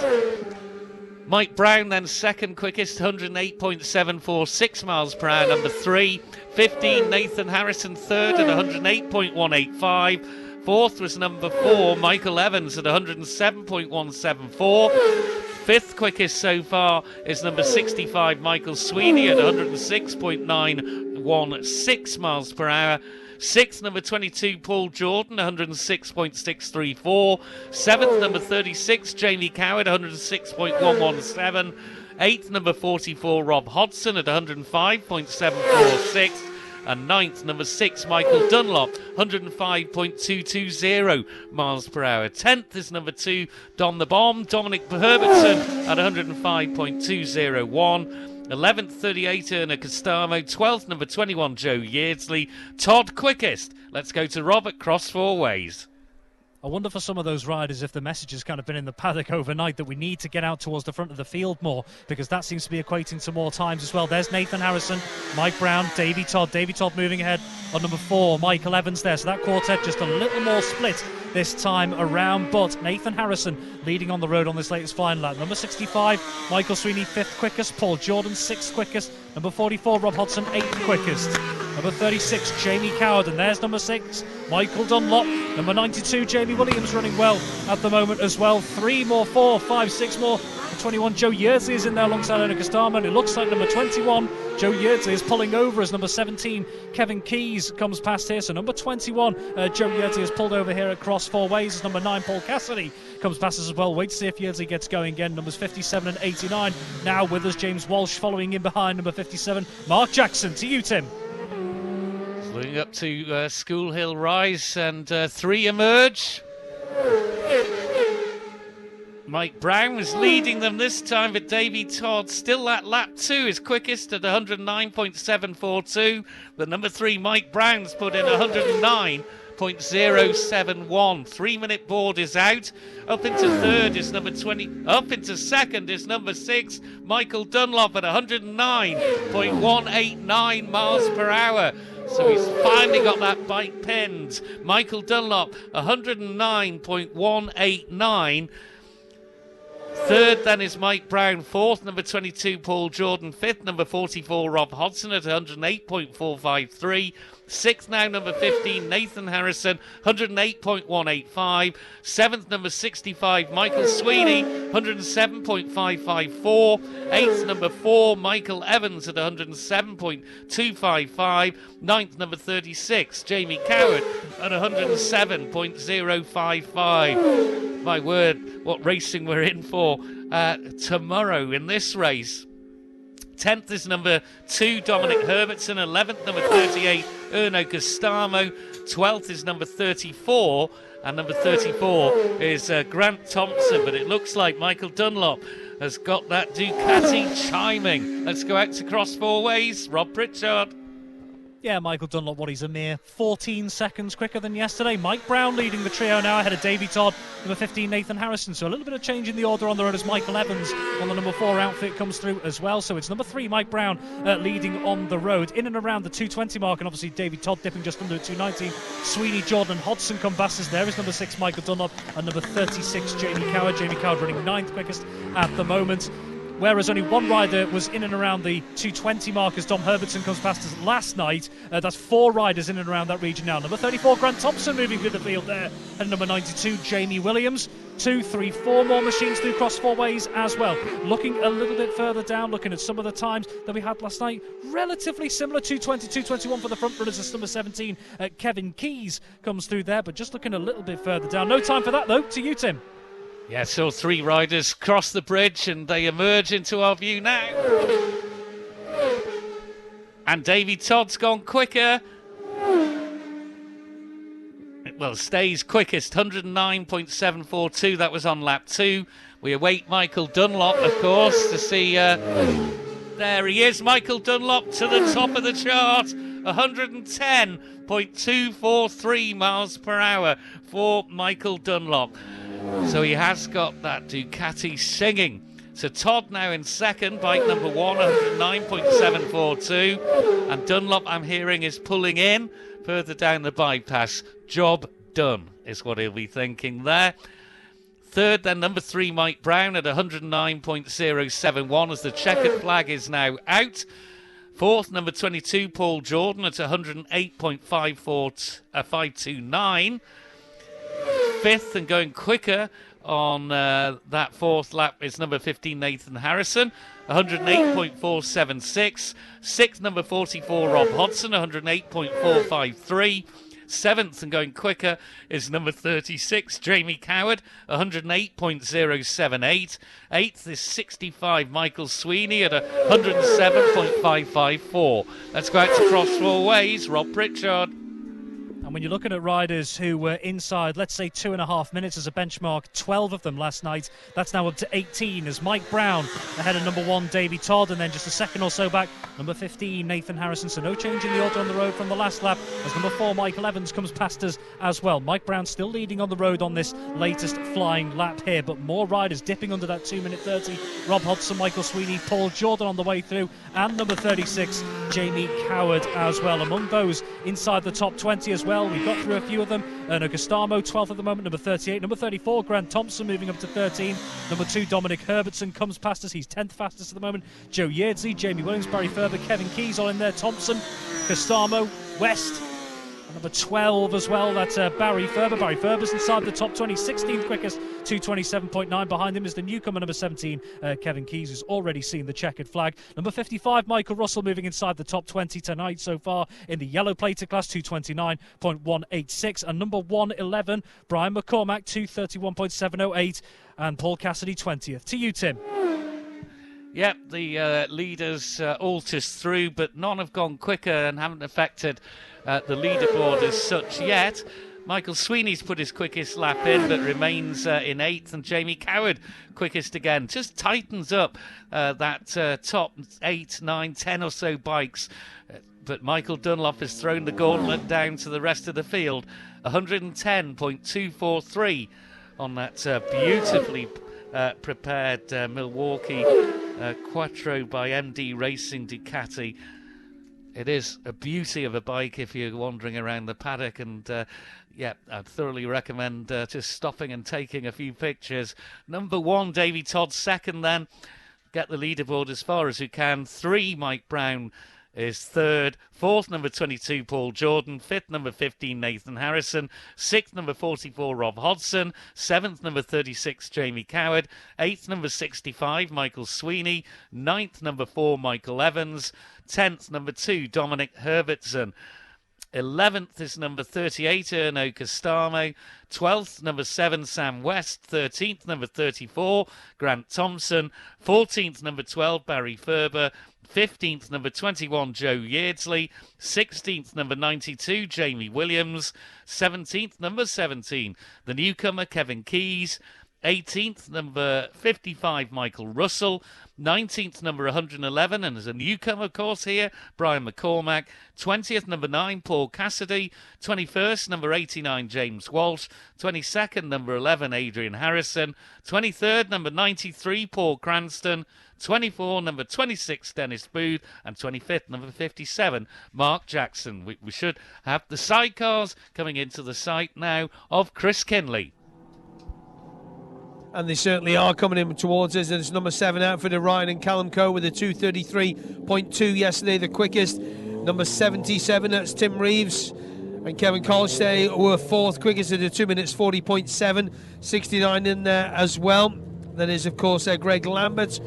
Mike Brown then second quickest, 108.74, 6 miles per hour, number 3. 15, Nathan Harrison third at 108.185. Fourth was number 4, Michael Evans at 107.174. Fifth quickest so far is number 65, Michael Sweeney at 106.916 miles per hour. Sixth, number 22, Paul Jordan, 106.634. Seventh, number 36, Jamie Coward, 106.117. Eighth, number 44, Rob Hodson at 105.746. And ninth, number 6, Michael Dunlop, 105.220 miles per hour. 10th is number 2, Don the Bomb, Dominic Herbertson at 105.201. 11th, 38, Erna Costamo. 12th, number 21, Joe Yeardsley. Todd quickest. Let's go to Rob at Cross Four Ways. I wonder for some of those riders if the message has kind of been in the paddock overnight that we need to get out towards the front of the field more, because that seems to be equating to more times as well. There's Nathan Harrison, Mike Brown, Davy Todd moving ahead on number 4, Michael Evans there. So that quartet just a little more split this time around, but Nathan Harrison leading on the road on this latest final lap. Number 65, Michael Sweeney, 5th quickest. Paul Jordan, 6th quickest. Number 44, Rob Hodson, 8th quickest. Number 36, Jamie Coward, and there's number 6, Michael Dunlop. Number 92, Jamie Williams running well at the moment as well. 3 more, 4, 5, 6 more. 21, Joe Yeardsley is in there alongside Erna Costamo, and it looks like number 21, Joe Yeardsley, is pulling over as number 17, Kevin Keyes, comes past here. So number 21, Joe Yeardsley has pulled over here at Cross Four Ways as number 9, Paul Cassidy, comes past us as well. Wait to see if Yeardsley gets going again. Numbers 57 and 89 now with us. James Walsh following in behind number 57, Mark Jackson. To you, Tim. Leading up to School Hill Rise, and 3 emerge. Mike Brown was leading them this time, but Davy Todd still at lap 2 is quickest at 109.742. The number 3, Mike Brown's put in 109.071. 3-minute board is out. Up into third is number 20. Up into second is number 6, Michael Dunlop at 109.189 miles per hour. So he's finally got that bike pinned. Michael Dunlop, 109.189. Third then is Mike Brown. Fourth, number 22, Paul Jordan. Fifth, number 44, Rob Hodson at 108.453. Sixth now, number 15, Nathan Harrison, 108.185. Seventh, number 65, Michael Sweeney, 107.554. Eighth, number 4, Michael Evans at 107.255. Ninth, number 36, Jamie Coward at 107.055. My word, what racing we're in for tomorrow in this race. 10th is number 2, Dominic Herbertson. 11th, number 38, Erno Costamo. 12th is number 34, and number 34 is Grant Thompson. But it looks like Michael Dunlop has got that Ducati chiming. Let's go out to Cross Four Ways. Rob Pritchard. Yeah, Michael Dunlop, he's a mere 14 seconds quicker than yesterday. Mike Brown leading the trio now ahead of Davy Todd, number 15, Nathan Harrison. So a little bit of change in the order on the road as Michael Evans on the number 4 outfit comes through as well. So it's number 3, Mike Brown, leading on the road. In and around the 220 mark, and obviously Davy Todd dipping just under 219. Sweeney, Jordan and Hodson come past us. There is number 6, Michael Dunlop, and number 36, Jamie Coward. Jamie Coward running 9th quickest at the moment. Whereas only one rider was in and around the 220 mark as Dom Herbertson comes past us last night. That's 4 riders in and around that region now. Number 34, Grant Thompson moving through the field there. And number 92, Jamie Williams. 2, 3, 4 more machines through Cross Four Ways as well. Looking a little bit further down, looking at some of the times that we had last night. Relatively similar, 2:20, 2:21 for the front runners as number 17, Kevin Keyes comes through there. But just looking a little bit further down. No time for that though. To you, Tim. Yeah, so 3 riders cross the bridge and they emerge into our view now. And Davy Todd's gone quicker. Well, stays quickest, 109.742. That was on lap 2. We await Michael Dunlop, of course, to see... there he is, Michael Dunlop to the top of the chart. 110.243 miles per hour for Michael Dunlop. So he has got that Ducati singing. So Todd now in second, bike number 1, 109.742. And Dunlop, I'm hearing, is pulling in further down the bypass. Job done is what he'll be thinking there. Third, then number 3, Mike Brown at 109.071 as the checkered flag is now out. Fourth, number 22, Paul Jordan at 108.529. Fifth, and going quicker on that fourth lap, is number 15, Nathan Harrison, 108.476. Sixth, number 44, Rob Hodson, 108.453. Seventh, and going quicker, is number 36, Jamie Coward, 108.078. Eighth is 65, Michael Sweeney at 107.554. Let's go out to cross four ways, Rob Pritchard. And when you're looking at riders who were inside, let's say 2.5 minutes as a benchmark, 12 of them last night, that's now up to 18 as Mike Brown ahead of number 1, Davy Todd, and then just a second or so back, number 15, Nathan Harrison. So no change in the order on the road from the last lap as number 4, Michael Evans, comes past us as well. Mike Brown still leading on the road on this latest flying lap here, but more riders dipping under that 2-minute 30. Rob Hodson, Michael Sweeney, Paul Jordan on the way through, and number 36, Jamie Coward as well. Among those inside the top 20 as well, we've got through a few of them. Erno Gustamo, 12th at the moment, number 38. Number 34, Grant Thompson, moving up to 13. Number 2, Dominic Herbertson comes past us. He's 10th fastest at the moment. Joe Yeardsley, Jamie Williams, Barry Ferber, Kevin Keys all in there. Thompson, Gustamo, West. And number 12 as well, that's Barry Ferber. Barry Ferber's inside the top 20, 16th quickest, 227.9. Behind him is the newcomer, number 17, Kevin Keys, who's already seen the checkered flag. Number 55, Michael Russell, moving inside the top 20 tonight so far in the yellow plated class, 229.186. And number 111, Brian McCormack, 231.708. And Paul Cassidy, 20th. To you, Tim. Yep, the leaders all just through, but none have gone quicker and haven't affected the leaderboard as such yet. Michael Sweeney's put his quickest lap in, but remains in 8th, and Jamie Coward quickest again. Just tightens up that top 8, 9, 10 or so bikes. But Michael Dunlop has thrown the gauntlet down to the rest of the field. 110.243 on that beautifully prepared Milwaukee Quattro by MD Racing Ducati. It is a beauty of a bike if you're wandering around the paddock, and yeah, I'd thoroughly recommend just stopping and taking a few pictures. Number 1, Davy Todd. Second, then, get the leaderboard as far as you can. 3, Mike Brown is third. Fourth, number 22, Paul Jordan. Fifth, number 15, Nathan Harrison. Sixth, number 44, Rob Hodson. Seventh, number 36, Jamie Coward. Eighth, number 65, Michael Sweeney. Ninth, number 4, Michael Evans. 10th, number 2, Dominic Herbertson. 11th is number 38, Erno Castamo. 12th, number 7, Sam West. 13th, number 34, Grant Thompson. 14th, number 12, Barry Ferber. 15th, number 21, Joe Yeardsley. 16th, number 92, Jamie Williams. 17th, number 17, the newcomer, Kevin Keys. 18th, number 55, Michael Russell. 19th, number 111, and as a newcomer, of course, here, Brian McCormack. 20th, number 9, Paul Cassidy. 21st, number 89, James Walsh. 22nd, number 11, Adrian Harrison. 23rd, number 93, Paul Cranston. 24, number 26, Dennis Booth. And 25th, number 57, Mark Jackson. We should have the sidecars coming into the sight now of Chris Kinley. And they certainly are coming in towards us. It's number 7 outfit of Ryan and Callum Coe with a 2:33.2 yesterday, the quickest. Number 77, that's Tim Reeves. And Kevin Colstay were 4th quickest at a 2 minutes 40.7. 69 in there as well. Then is, of course, Greg Lambert.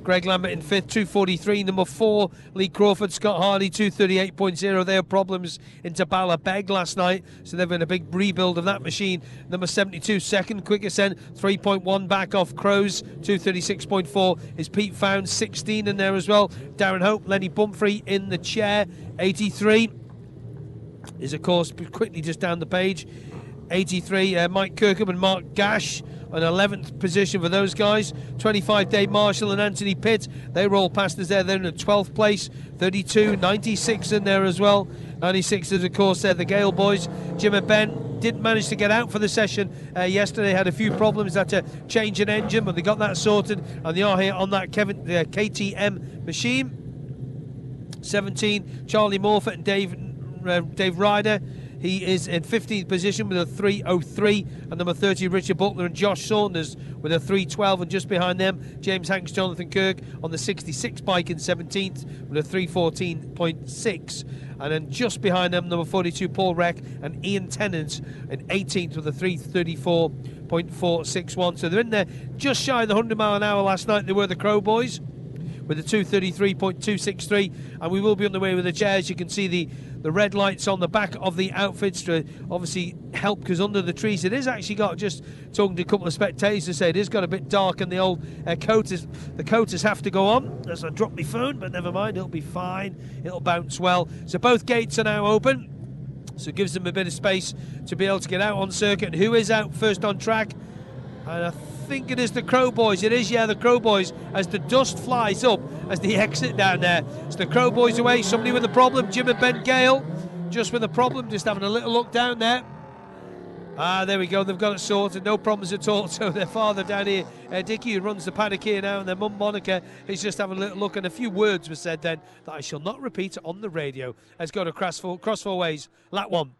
Greg Lambert in 5th, 2:43. Number 4, Lee Crawford. Scott Hardy, 2:38.0. They had problems into Ballabeg last night, so they've been a big rebuild of that machine. Number 72, 2nd quickest then, 3.1 back off Crows. 2:36.4 is Pete Found, 16 in there as well. Darren Hope, Lenny Bumfrey in the chair. 83 is, of course, quickly just down the page. 83, Mike Kirkham and Mark Gash. An 11th position for those guys. 25, Dave Marshall and Anthony Pitt. They were all past us there. They're in the 12th place. 32, 96 in there as well. 96 is, of course, the Gale boys. Jim and Ben didn't manage to get out for the session yesterday. Had a few problems. Had to change an engine, but they got that sorted. And they are here on that KTM machine. 17, Charlie Morford and Dave Ryder. He is in 15th position with a 3:03, and number 30 Richard Butler and Josh Saunders with a 3:12, and just behind them James Hanks, Jonathan Kirk on the 66 bike in 17th with a 3:14.6, and then just behind them number 42 Paul Reck and Ian Tennant in 18th with a 3:34.461. So they're in there just shy of the 100 mile an hour. Last night they were the Crow Boys with a 2:33.263, and we will be on the way with the chairs. You can see the red lights on the back of the outfits to obviously help, because under the trees it is actually got, just talking to a couple of spectators to say, it is got a bit dark, and the old the coaters have to go on. As I drop my phone, but never mind, it'll be fine, it'll bounce well. So both gates are now open, so it gives them a bit of space to be able to get out on circuit. Who is out first on track? And I think it is the Crow Boys. It is, yeah, the Crow Boys, as the dust flies up as they exit down there. It's the Crow Boys away. Somebody with a problem, Jim and Ben Gale, just with a problem, just having a little look down there. There we go, they've got it sorted, no problems at all. So their father down here, Dickie, who runs the paddock here now, and their mum Monica is just having a little look, and a few words were said then that I shall not repeat on the radio. Let's go to cross four ways, lap one.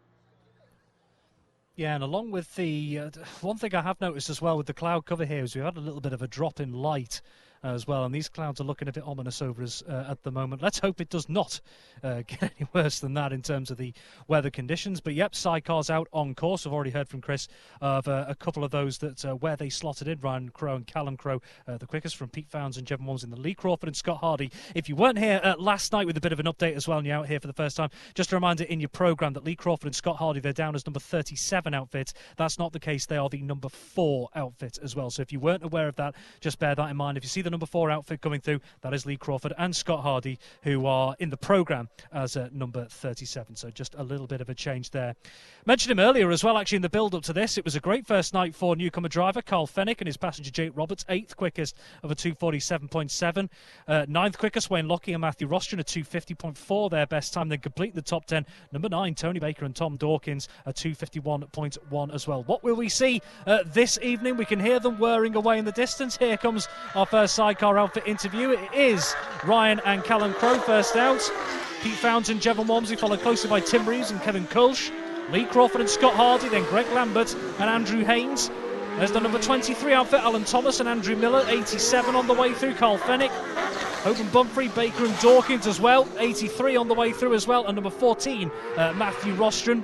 Yeah, and along with the one thing I have noticed as well with the cloud cover here is we've had a little bit of a drop in light as well, and these clouds are looking a bit ominous over us at the moment. Let's hope it does not get any worse than that in terms of the weather conditions. But yep, sidecars out on course. I've already heard from Chris of a couple of those that where they slotted in. Ryan Crowe and Callum Crowe, the quickest, from Pete Founds and Jevon Walms in the Lee Crawford and Scott Hardy. If you weren't here last night with a bit of an update as well, and you're out here for the first time, just a reminder in your programme that Lee Crawford and Scott Hardy, they're down as number 37 outfit. That's not the case. They are the number 4 outfit as well. So if you weren't aware of that, just bear that in mind. If you see the number 4 outfit coming through, that is Lee Crawford and Scott Hardy, who are in the programme as number 37. So just a little bit of a change there. Mentioned him earlier as well, actually, in the build-up to this. It was a great first night for newcomer driver Carl Fennick and his passenger Jake Roberts, 8th quickest of a 2:47.7. 9th quickest Wayne Lockie and Matthew Rostron, a 2:50.4, their best time. Then complete the top 10, number 9 Tony Baker and Tom Dawkins, a 2:51.1 as well. What will we see this evening? We can hear them whirring away in the distance. Here comes our first sidecar outfit interview. It is Ryan and Callum Crowe first out. Pete Founds and Jevon Walmsley, followed closely by Tim Reeves and Kevin Kulsh. Lee Crawford and Scott Hardy, then Greg Lambert and Andrew Haynes. There's the number 23 outfit, Alan Thomas and Andrew Miller, 87 on the way through. Carl Fennick, Hogan Bumfrey, Baker and Dawkins as well, 83 on the way through as well. And number 14, Matthew Rostron.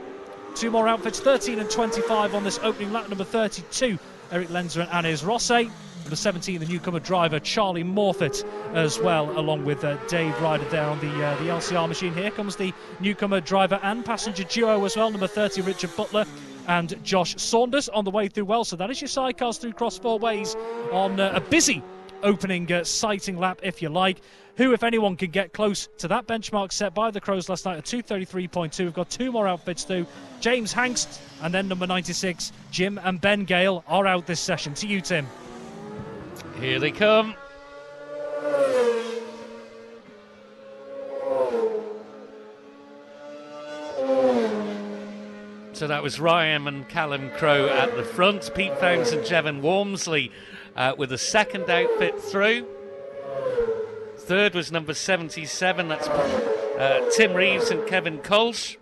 2 more outfits, 13 and 25 on this opening lap. Number 32, Eric Lenzer and Annes Rosset. Number 17, the newcomer driver Charlie Morfitt as well, along with Dave Ryder there on the LCR machine. Here comes the newcomer driver and passenger duo as well. Number 30, Richard Butler and Josh Saunders on the way through well. So that is your sidecars through cross 4 ways on a busy opening sighting lap, if you like. Who, if anyone, can get close to that benchmark set by the Crows last night at 2:33.2. We've got 2 more outfits through. James Hanks and then number 96, Jim and Ben Gale, are out this session. To you, Tim. Here they come. So that was Ryan and Callum Crowe at the front. Pete Founds and Jevon Walmsley with a second outfit through. Third was number 77. That's Tim Reeves and Kevin Kulsh.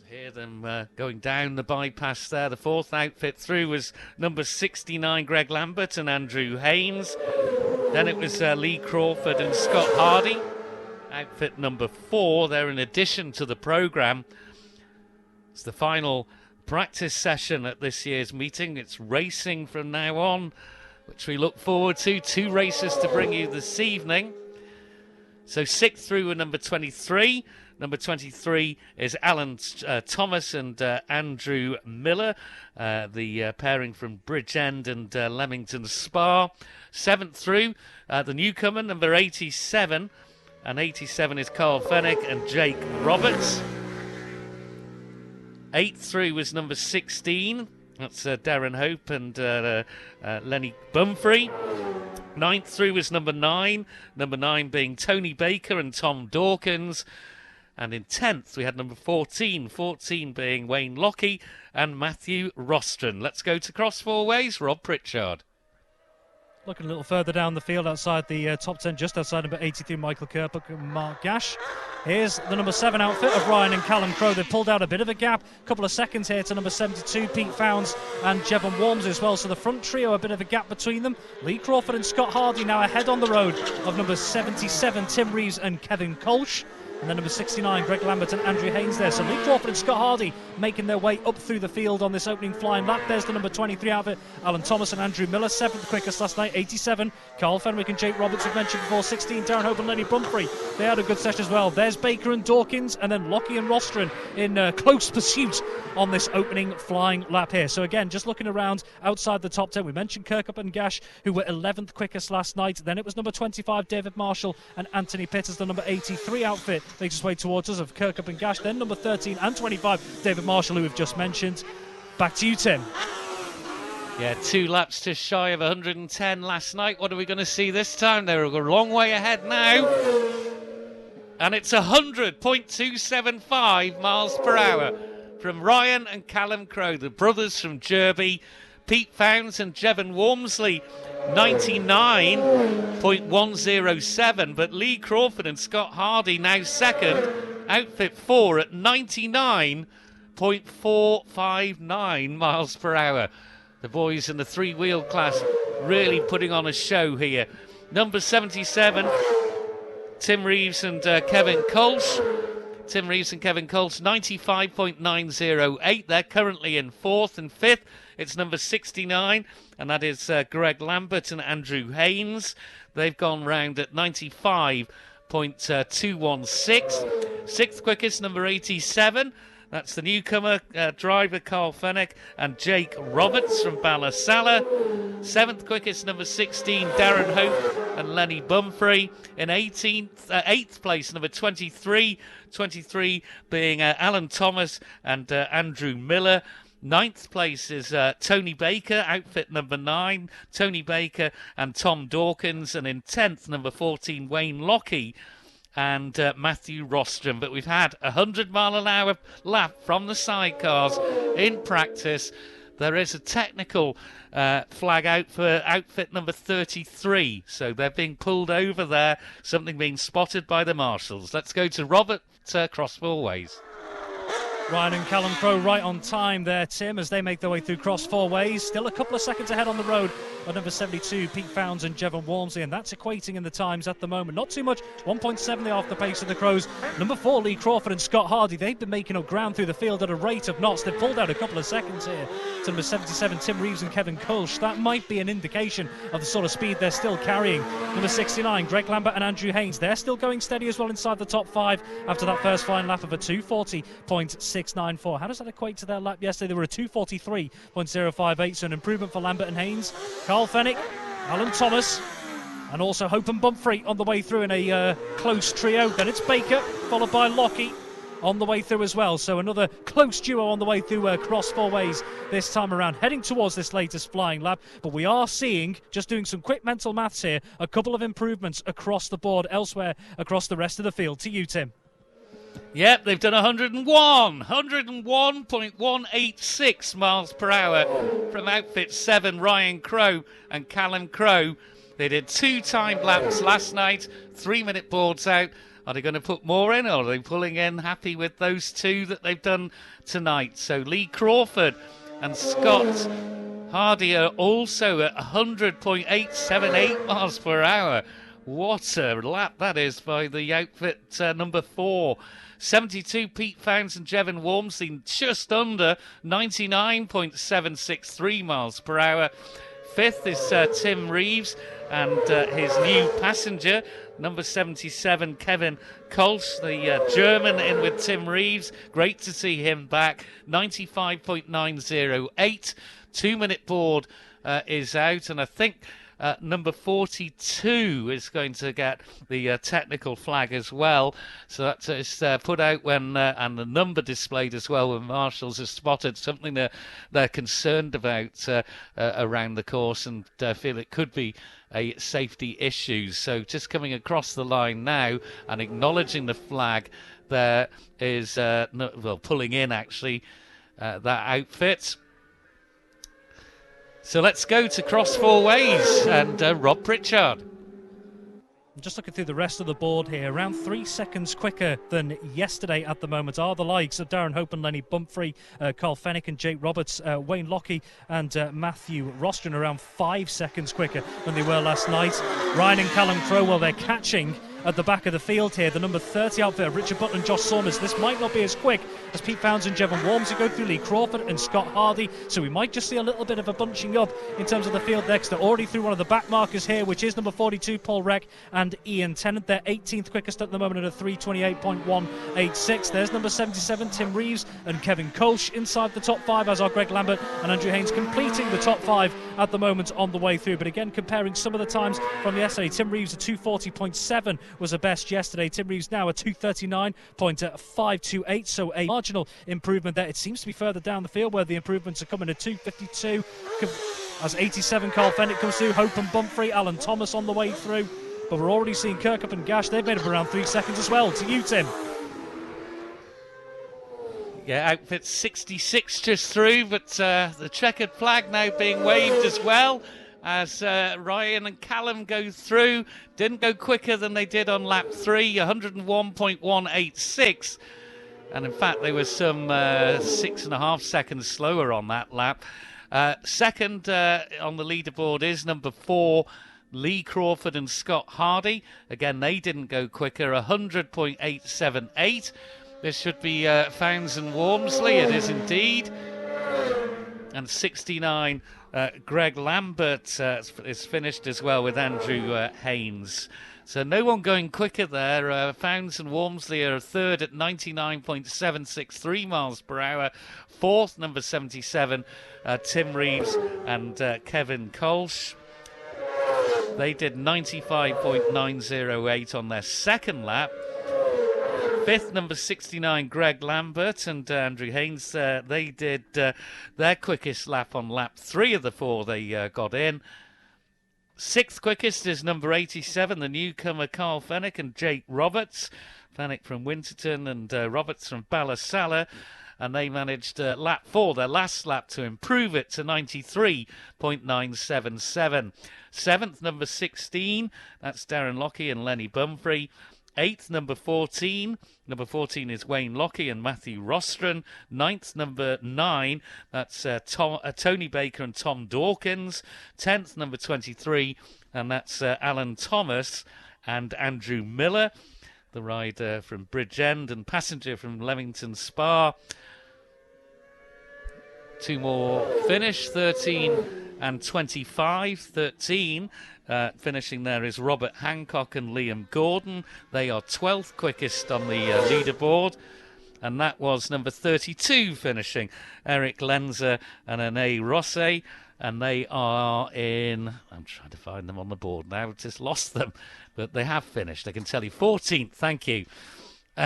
Hear them going down the bypass there. The fourth outfit through was number 69, Greg Lambert and Andrew Haynes. Then it was Lee Crawford and Scott Hardy. Outfit number 4, they're in addition to the programme. It's the final practice session at this year's meeting. It's racing from now on, which we look forward to. 2 races to bring you this evening. So 6th through were number 23. Number 23 is Alan Thomas and Andrew Miller, the pairing from Bridgend and Leamington Spa. 7th through, the newcomer, number 87. And 87 is Carl Fennick and Jake Roberts. 8th through was number 16. That's Darren Hope and Lenny Bumfrey. 9th through was number 9. Number 9 being Tony Baker and Tom Dawkins. And in 10th, we had number 14. 14 being Wayne Lockie and Matthew Rostron. Let's go to cross 4 ways. Rob Pritchard. Looking a little further down the field outside the top 10, just outside number 83, Michael Kirkhope and Mark Gash. Here's the number 7 outfit of Ryan and Callum Crowe. They've pulled out a bit of a gap. A couple of seconds here to number 72, Pete Founds and Jevon Warms as well. So the front trio, a bit of a gap between them. Lee Crawford and Scott Hardy now ahead on the road of number 77, Tim Reeves and Kevin Kolsch. And then number 69, Greg Lambert and Andrew Haynes there. So Lee Crawford and Scott Hardy making their way up through the field on this opening flying lap. There's the number 23 outfit, Alan Thomas and Andrew Miller. 7th quickest last night, 87. Carl Fenwick and Jake Roberts, we've mentioned before. 16, Darren Hope and Lenny Bumfrey. They had a good session as well. There's Baker and Dawkins, and then Lockie and Rostron in close pursuit on this opening flying lap here. So again, just looking around outside the top 10, we mentioned Kirkhope and Gash, who were 11th quickest last night. Then it was number 25, David Marshall and Anthony Pitters. The number 83 outfit makes its way towards us of Kirkhope and Gash. Then number 13 and 25, David Marshall, who we've just mentioned. Back to you, Tim. Yeah, 2 laps just shy of 110 last night. What are we going to see this time? They're a long way ahead now. And it's 100.275 miles per hour from Ryan and Callum Crowe, the brothers from Derby. Pete Founds and Jevon Walmsley, 99.107. But Lee Crawford and Scott Hardy now second. Outfit 4 at 99.459 miles per hour. The boys in the 3-wheel class really putting on a show here. Number 77, Tim Reeves and Kevin Kolsch. Tim Reeves and Kevin Kolsch, 95.908. They're currently in 4th and 5th. It's number 69, and that is Greg Lambert and Andrew Haynes. They've gone round at 95.216. 6th quickest, number 87. That's the newcomer driver Carl Fenwick and Jake Roberts from Ballasalla. 7th quickest, number 16, Darren Hope and Lenny Bumfrey. In 8th place, number 23. 23 being Alan Thomas and Andrew Miller. 9th place is Tony Baker, outfit number 9. Tony Baker and Tom Dawkins. And in 10th, number 14, Wayne Lockie and Matthew Rostrom. But we've had a 100-mile-an-hour lap from the sidecars in practice. There is a technical flag out for outfit number 33. So they're being pulled over there, something being spotted by the marshals. Let's go to Robert Cross Four Ways. Ryan and Callum Crowe right on time there, Tim, as they make their way through Cross Four Ways. Still a couple of seconds ahead on the road of number 72, Pete Founds and Jevon Walmsley, and that's equating in the times at the moment. Not too much, 1.7 off the pace of the Crows. Number 4, Lee Crawford and Scott Hardy, they've been making up ground through the field at a rate of knots. They've pulled out a couple of seconds here to number 77, Tim Reeves and Kevin Kolsch. That might be an indication of the sort of speed they're still carrying. Number 69, Greg Lambert and Andrew Haynes, they're still going steady as well inside the top 5 after that first flying lap of a 2:40.694. How does that equate to their lap yesterday? They were a 2:43.058, so an improvement for Lambert and Haynes. Carl Fenwick, Alan Thomas, and also Hope and Bumfrey on the way through in a close trio. Then it's Baker, followed by Lockie on the way through as well. So another close duo on the way through Cross Four Ways this time around, heading towards this latest flying lap. But we are seeing, just doing some quick mental maths here, a couple of improvements across the board elsewhere across the rest of the field. To you, Tim. Yep, they've done 101.186 miles per hour from outfit 7, Ryan Crowe and Callum Crowe. They did 2 time laps last night, 3-minute boards out. Are they going to put more in, or are they pulling in happy with those 2 that they've done tonight? So Lee Crawford and Scott Hardy are also at 100.878 miles per hour. What a lap that is by the outfit number 4. 72, Pete Founds and Jevon Walmsley, just under 99.763 miles per hour. 5th is Tim Reeves and his new passenger, number 77, Kevin Kolsch, the German, in with Tim Reeves. Great to see him back. 95.908. 2-minute board is out, and I think number 42 is going to get the technical flag as well. So that's put out when, and the number displayed as well when marshals have spotted something they're concerned about around the course and feel it could be a safety issue. So just coming across the line now and acknowledging the flag, there is, pulling in actually that outfit. So let's go to cross four ways and Rob Pritchard. Just looking through the rest of the board here, around 3 seconds quicker than yesterday at the moment are the likes of Darren Hope and Lenny Bumfrey, Carl Fennick and Jake Roberts, Wayne Lockie and Matthew Rostron around 5 seconds quicker than they were last night. Ryan and Callum Crowell, they're catching at the back of the field here. The number 30 outfit, Richard Butler and Josh Saunders. This might not be as quick as Pete Founds and Jevon Walmsley go through, Lee Crawford and Scott Hardy. So we might just see a little bit of a bunching up in terms of the field next. They're already through one of the back markers here, which is number 42, Paul Reck and Ian Tennant. They're 18th quickest at the moment at a 3:28.186. There's number 77, Tim Reeves and Kevin Kolsch inside the top 5, as are Greg Lambert and Andrew Haynes completing the top 5 at the moment on the way through. But again, comparing some of the times from yesterday, Tim Reeves at 2:40.7 was the best yesterday. Tim Reeves now at 2:39.528, so a marginal improvement there. It seems to be further down the field where the improvements are coming at 2:52 as 87 Carl Fennick comes through, Hope and Bumfrey, Alan Thomas on the way through, but we're already seeing Kirkup and Gash. They've made up around 3 seconds as well. To you, Tim. Yeah, outfit 66 just through, but the checkered flag now being waved as well as Ryan and Callum go through. Didn't go quicker than they did on lap 3, 101.186. And in fact, they were some 6.5 seconds slower on that lap. Second on the leaderboard is number 4, Lee Crawford and Scott Hardy. Again, they didn't go quicker, 100.878. This should be Founds and Walmsley. It is indeed. And 69, Greg Lambert is finished as well with Andrew Haynes. So no one going quicker there. Founds and Walmsley are third at 99.763 miles per hour. Fourth, number 77, Tim Reeves and Kevin Kolsch. They did 95.908 on their second lap. Fifth, number 69, Greg Lambert and Andrew Haynes. They did their quickest lap on lap 3 of the 4 they got in. Sixth quickest is number 87, the newcomer Carl Fennick and Jake Roberts. Fennick from Winterton and Roberts from Ballasalla. And they managed lap 4, their last lap, to improve it to 93.977. Seventh, number 16, that's Darren Lockie and Lenny Bumfrey. Eighth, number 14. Number 14 is Wayne Lockie and Matthew Rostron. Ninth, number 9. That's Tony Baker and Tom Dawkins. 10th, number 23. And that's Alan Thomas and Andrew Miller, the rider from Bridgend and passenger from Leamington Spa. 2 more finish, 13 and 25. 13 finishing there is Robert Hancock and Liam Gordon. They are 12th quickest on the leaderboard. And that was number 32 finishing, Eric Lenzer and Ane Rosset. And they are in, I'm trying to find them on the board now, I've just lost them. But they have finished, I can tell you. 14th, thank you.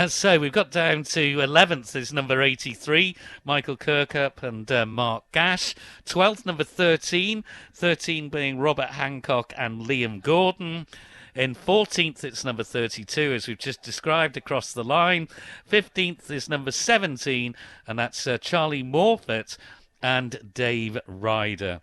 So we've got down to 11th is number 83, Michael Kirkup and Mark Gash. 12th, number 13, 13 being Robert Hancock and Liam Gordon. In 14th, it's number 32, as we've just described across the line. 15th is number 17, and that's Charlie Morfitt and Dave Ryder.